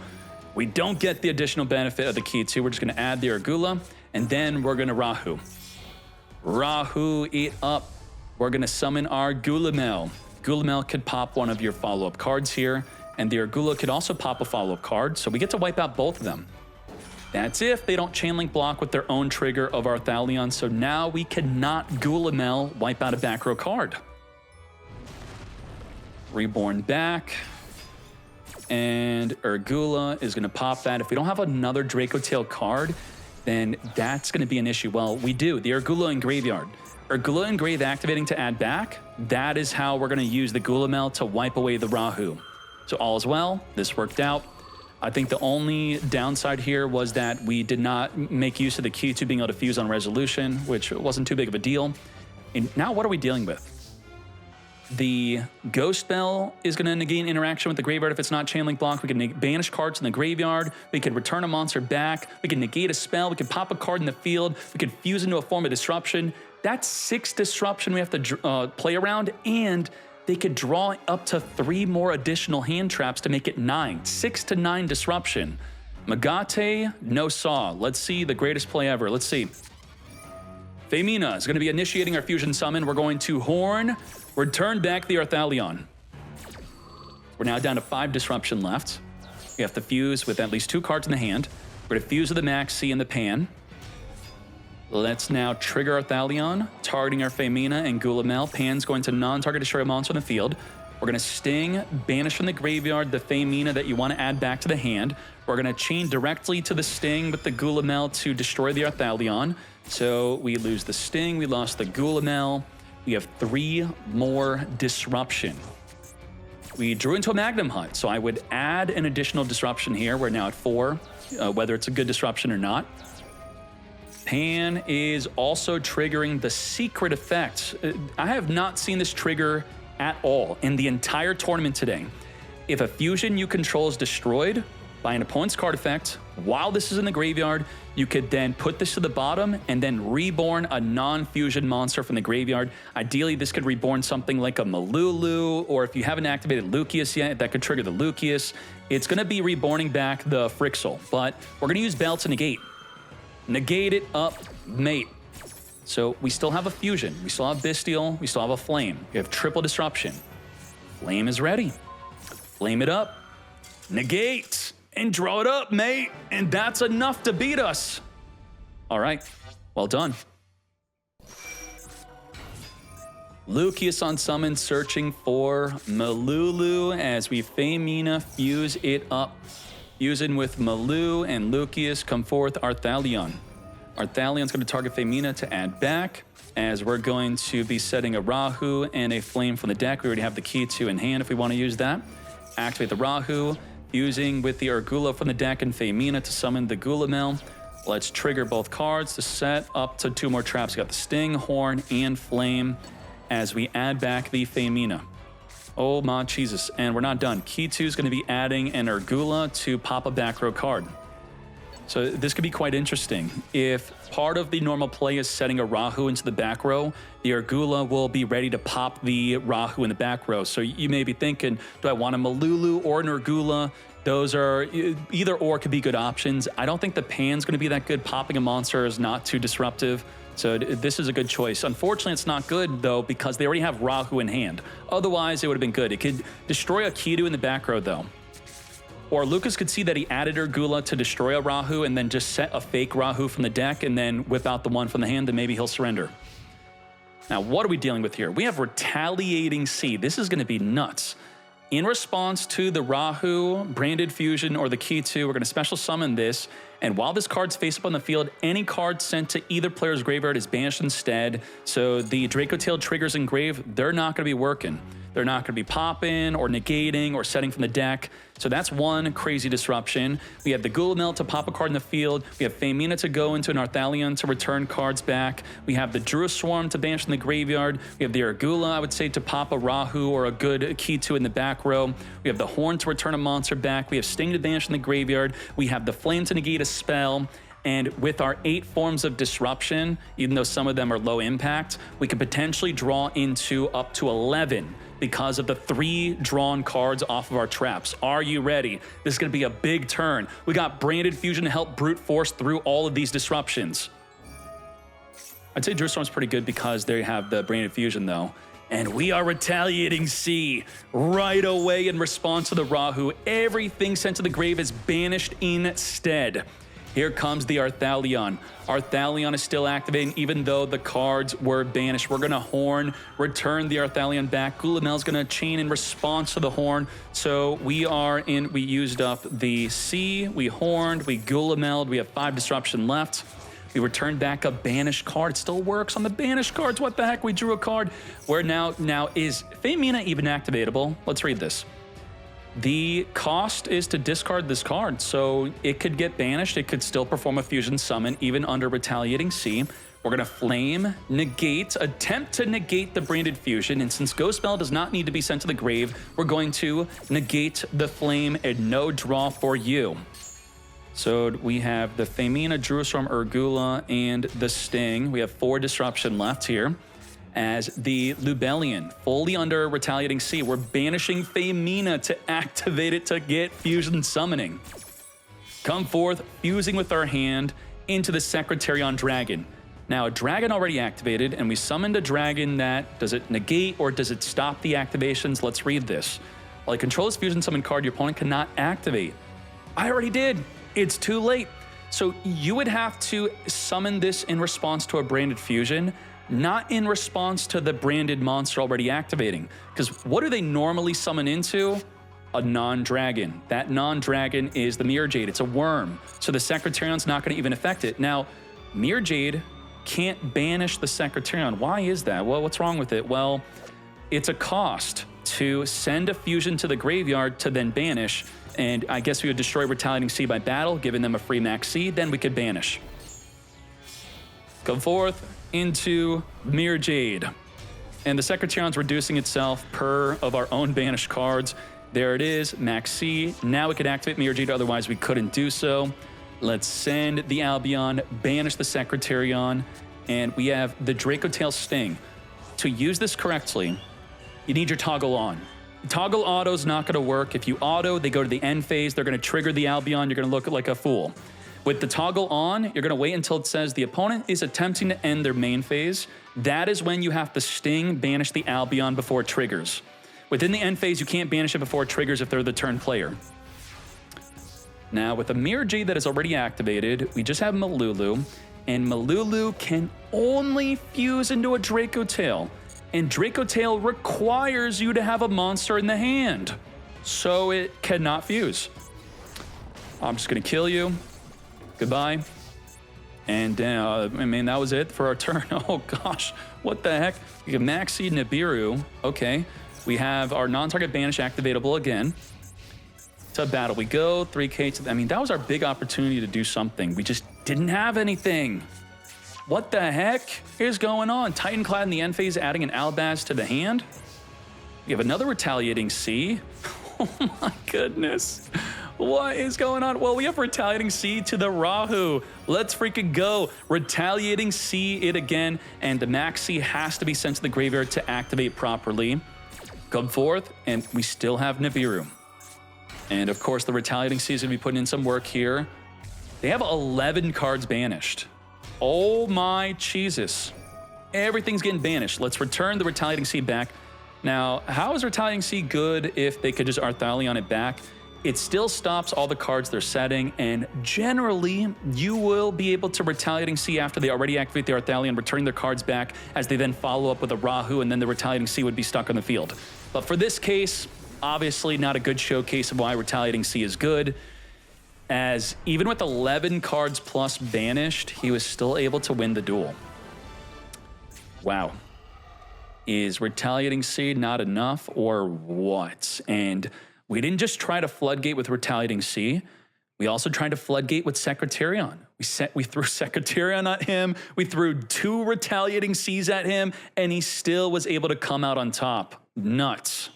we don't get the additional benefit of the Kitu. We're just going to add the Urgula, and then we're going to Rahu. Rahu it up. We're going to summon our Gulamel. Gulamel could pop one of your follow-up cards here, and the Urgula could also pop a follow-up card, so we get to wipe out both of them. That's if they don't chainlink block with their own trigger of Arthalion, so now we cannot Gulamel wipe out a back row card. Reborn back, and Urgula is going to pop that. If we don't have another Dracotail card, then that's going to be an issue. Well, we do. The Urgula in Graveyard. Urgula in Grave activating to add back. That is how we're going to use the Gulamel to wipe away the Rahu. So all is well. This worked out. I think the only downside here was that we did not make use of the key to being able to fuse on Resolution, which wasn't too big of a deal. And now what are we dealing with? The Ghost Spell is going to negate interaction with the graveyard if it's not chainlink blocked. We can banish cards in the graveyard. We can return a monster back. We can negate a spell. We can pop a card in the field. We can fuse into a form of disruption. That's 6 disruption we have to play around, and they could draw up to 3 more additional hand traps to make it 9. 6 to 9 disruption. Magate, no saw. Let's see the greatest play ever. Let's see. Femina is going to be initiating our fusion summon. We're going to Horn. Return back the Arthalion. We're now down to 5 disruption left. We have to fuse with at least 2 cards in the hand. We're gonna fuse with the Maxi in the pan. Let's now trigger our Thalion, targeting our Femina and Gulamel. Pan's going to non-target destroy a monster on the field. We're going to Sting, banish from the graveyard the Femina that you want to add back to the hand. We're going to chain directly to the Sting with the Gulamel to destroy the Arthalion. So we lose the Sting, we lost the Gulamel. We have 3 more disruption. We drew into a Magnum Hunt, so I would add an additional disruption here. We're now at 4, whether it's a good disruption or not. Pan is also triggering the secret effect. I have not seen this trigger at all in the entire tournament today. If a fusion you control is destroyed by an opponent's card effect, while this is in the graveyard, you could then put this to the bottom and then reborn a non-fusion monster from the graveyard. Ideally, this could reborn something like a Malulu, or if you haven't activated Lucius yet, that could trigger the Lucius. It's gonna be reborning back the Frixel, but we're gonna use Bell to negate. Negate it up, mate. So we still have a fusion. We still have Bestial. We still have a Flame. We have triple disruption. Flame is ready. Flame it up. Negate. And draw it up, mate. And that's enough to beat us. All right. Well done. Lucius on summon, searching for Malulu as we Femina fuse it up. Fusing with Malu and Lucius, come forth Arthalion. Arthalion's going to target Femina to add back, as we're going to be setting a Rahu and a Flame from the deck. We already have the key to in hand if we want to use that. Activate the Rahu, fusing with the Urgula from the deck and Femina to summon the Gulamel. Let's trigger both cards to set up to 2 more traps. We got the Sting, Horn, and Flame as we add back the Femina. Oh my Jesus, and we're not done. Key 2 is going to be adding an Urgula to pop a back row card. So this could be quite interesting. If part of the normal play is setting a Rahu into the back row, the Urgula will be ready to pop the Rahu in the back row. So you may be thinking, do I want a Malulu or an Urgula? Those are either or could be good options. I don't think the pan's going to be that good. Popping a monster is not too disruptive. So this is a good choice. Unfortunately, it's not good, though, because they already have Rahu in hand. Otherwise, it would have been good. It could destroy a Kidu in the back row, though. Or Lucas could see that he added Urgula to destroy a Rahu and then just set a fake Rahu from the deck and then whip out the one from the hand, and maybe he'll surrender. Now, what are we dealing with here? We have Retaliating Sea. This is going to be nuts. In response to the Rahu, Branded Fusion, or the Key 2, we're going to special summon this, and while this card's face up on the field, any card sent to either player's graveyard is banished instead. So the Dracotail triggers in grave, they're not going to be working. They're not going to be popping or negating or setting from the deck. So that's one crazy disruption. We have the Gulamel to pop a card in the field. We have Femina to go into an Arthalion to return cards back. We have the Druid Swarm to banish from the graveyard. We have the Urgula, I would say, to pop a Rahu or a good Key 2 in the back row. We have the Horn to return a monster back. We have Sting to banish in the graveyard. We have the Flame to negate a spell. And with our 8 forms of disruption, even though some of them are low impact, we could potentially draw into up to 11 because of the 3 drawn cards off of our traps. Are you ready? This is going to be a big turn. We got Branded Fusion to help brute force through all of these disruptions. I'd say Druid Storm's pretty good because they have the Branded Fusion, though. And we are Retaliating Sea right away in response to the Rahu. Everything sent to the grave is banished instead. Here comes the Arthalion. Arthalion is still activating even though the cards were banished. We're gonna Horn, return the Arthalion back. Gulamel's gonna chain in response to the Horn. So we used up the Sea, we Horned, we Gulamelled, we have 5 disruption left. We returned back a banished card. It still works on the banished cards. What the heck? We drew a card. Where now is Femina even activatable? Let's read this. The cost is to discard this card, so it could get banished. It could still perform a fusion summon, even under Retaliating Sea. We're going to Flame, negate, attempt to negate the Branded Fusion, and since Ghost Spell does not need to be sent to the grave, we're going to negate the Flame and no draw for you. So we have the Femina, Druid Storm, Urgula, and the Sting. We have 4 disruption left here. As the Lubellion, fully under Retaliating Sea, we're banishing Femina to activate it to get fusion summoning. Come forth, fusing with our hand into the Secretarion Dragon. Now, a dragon already activated, and we summoned a dragon that, does it negate or does it stop the activations? Let's read this. While you control this fusion summon card, your opponent cannot activate. I already did. It's too late. So you would have to summon this in response to a branded fusion, not in response to the branded monster already activating. Because what do they normally summon into? A non-dragon. That non-dragon is the Mirror Jade. It's a worm. So the Secretarion's not going to even affect it. Now, Mirror Jade can't banish the Secretarion. Why is that? Well, what's wrong with it? Well, it's a cost to send a fusion to the graveyard to then banish. And I guess we would destroy Retaliating Sea by battle, giving them a free max C, then we could banish. Go forth into Mirror Jade. And the Secretarion's reducing itself per of our own banished cards. There it is, max C. Now we could activate Mirror Jade, otherwise we couldn't do so. Let's send the Albion, banish the Secretarion, and we have the Dracotail Sting. To use this correctly, you need your toggle on. Toggle auto's not gonna work. If you auto, they go to the end phase, they're gonna trigger the Albion, you're gonna look like a fool. With the toggle on, you're gonna wait until it says the opponent is attempting to end their main phase. That is when you have to Sting, banish the Albion before it triggers. Within the end phase, you can't banish it before it triggers if they're the turn player. Now, with the Mirror Jade that is already activated, we just have Malulu, and Malulu can only fuse into a Dracotail, and Dracotail requires you to have a monster in the hand, so it cannot fuse. I'm just gonna kill you. Goodbye. And I mean, that was it for our turn. Oh gosh, what the heck? We have Maxi Nibiru. Okay. We have our non-target banish activatable again. To battle we go, 3K to, I mean, that was our big opportunity to do something. We just didn't have anything. What the heck is going on? Titanclad in the end phase adding an Albaz to the hand. We have another Retaliating Sea. Oh my goodness. What is going on? Well, we have Retaliating Sea to the Rahu. Let's freaking go. Retaliating Sea it again, and the Maxi has to be sent to the graveyard to activate properly. Come forth, and we still have Nibiru. And of course, the Retaliating Sea is going to be putting in some work here. They have 11 cards banished. Oh my Jesus. Everything's getting banished. Let's return the Retaliating Sea back. Now, how is Retaliating Sea good if they could just Arthalion it back? It still stops all the cards they're setting, and generally, you will be able to Retaliating Sea after they already activate the Arthalion, returning their cards back as they then follow up with a Rahu, and then the Retaliating Sea would be stuck on the field. But for this case, obviously not a good showcase of why Retaliating Sea is good, as even with 11 cards plus banished, he was still able to win the duel. Wow. Is Retaliating Sea not enough, or what? And we didn't just try to floodgate with Retaliating Sea. We also tried to floodgate with Secretarion. We threw Secretarion at him. We threw 2 Retaliating Seas at him, and he still was able to come out on top. Nuts.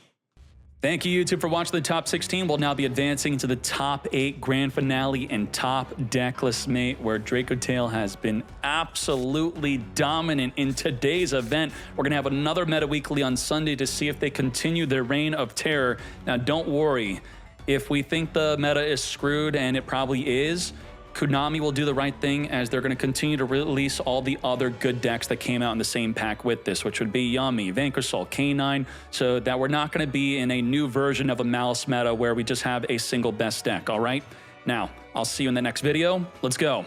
Thank you, YouTube, for watching the top 16. We'll now be advancing into the top 8 grand finale and top decklist mate, where Dracotail has been absolutely dominant in today's event. We're going to have another meta weekly on Sunday to see if they continue their reign of terror. Now, don't worry. If we think the meta is screwed, and it probably is, Konami will do the right thing, as they're going to continue to release all the other good decks that came out in the same pack with this, which would be Yami, Vanquisol, K9, so that we're not going to be in a new version of a Malice meta where we just have a single best deck, all right? Now, I'll see you in the next video. Let's go.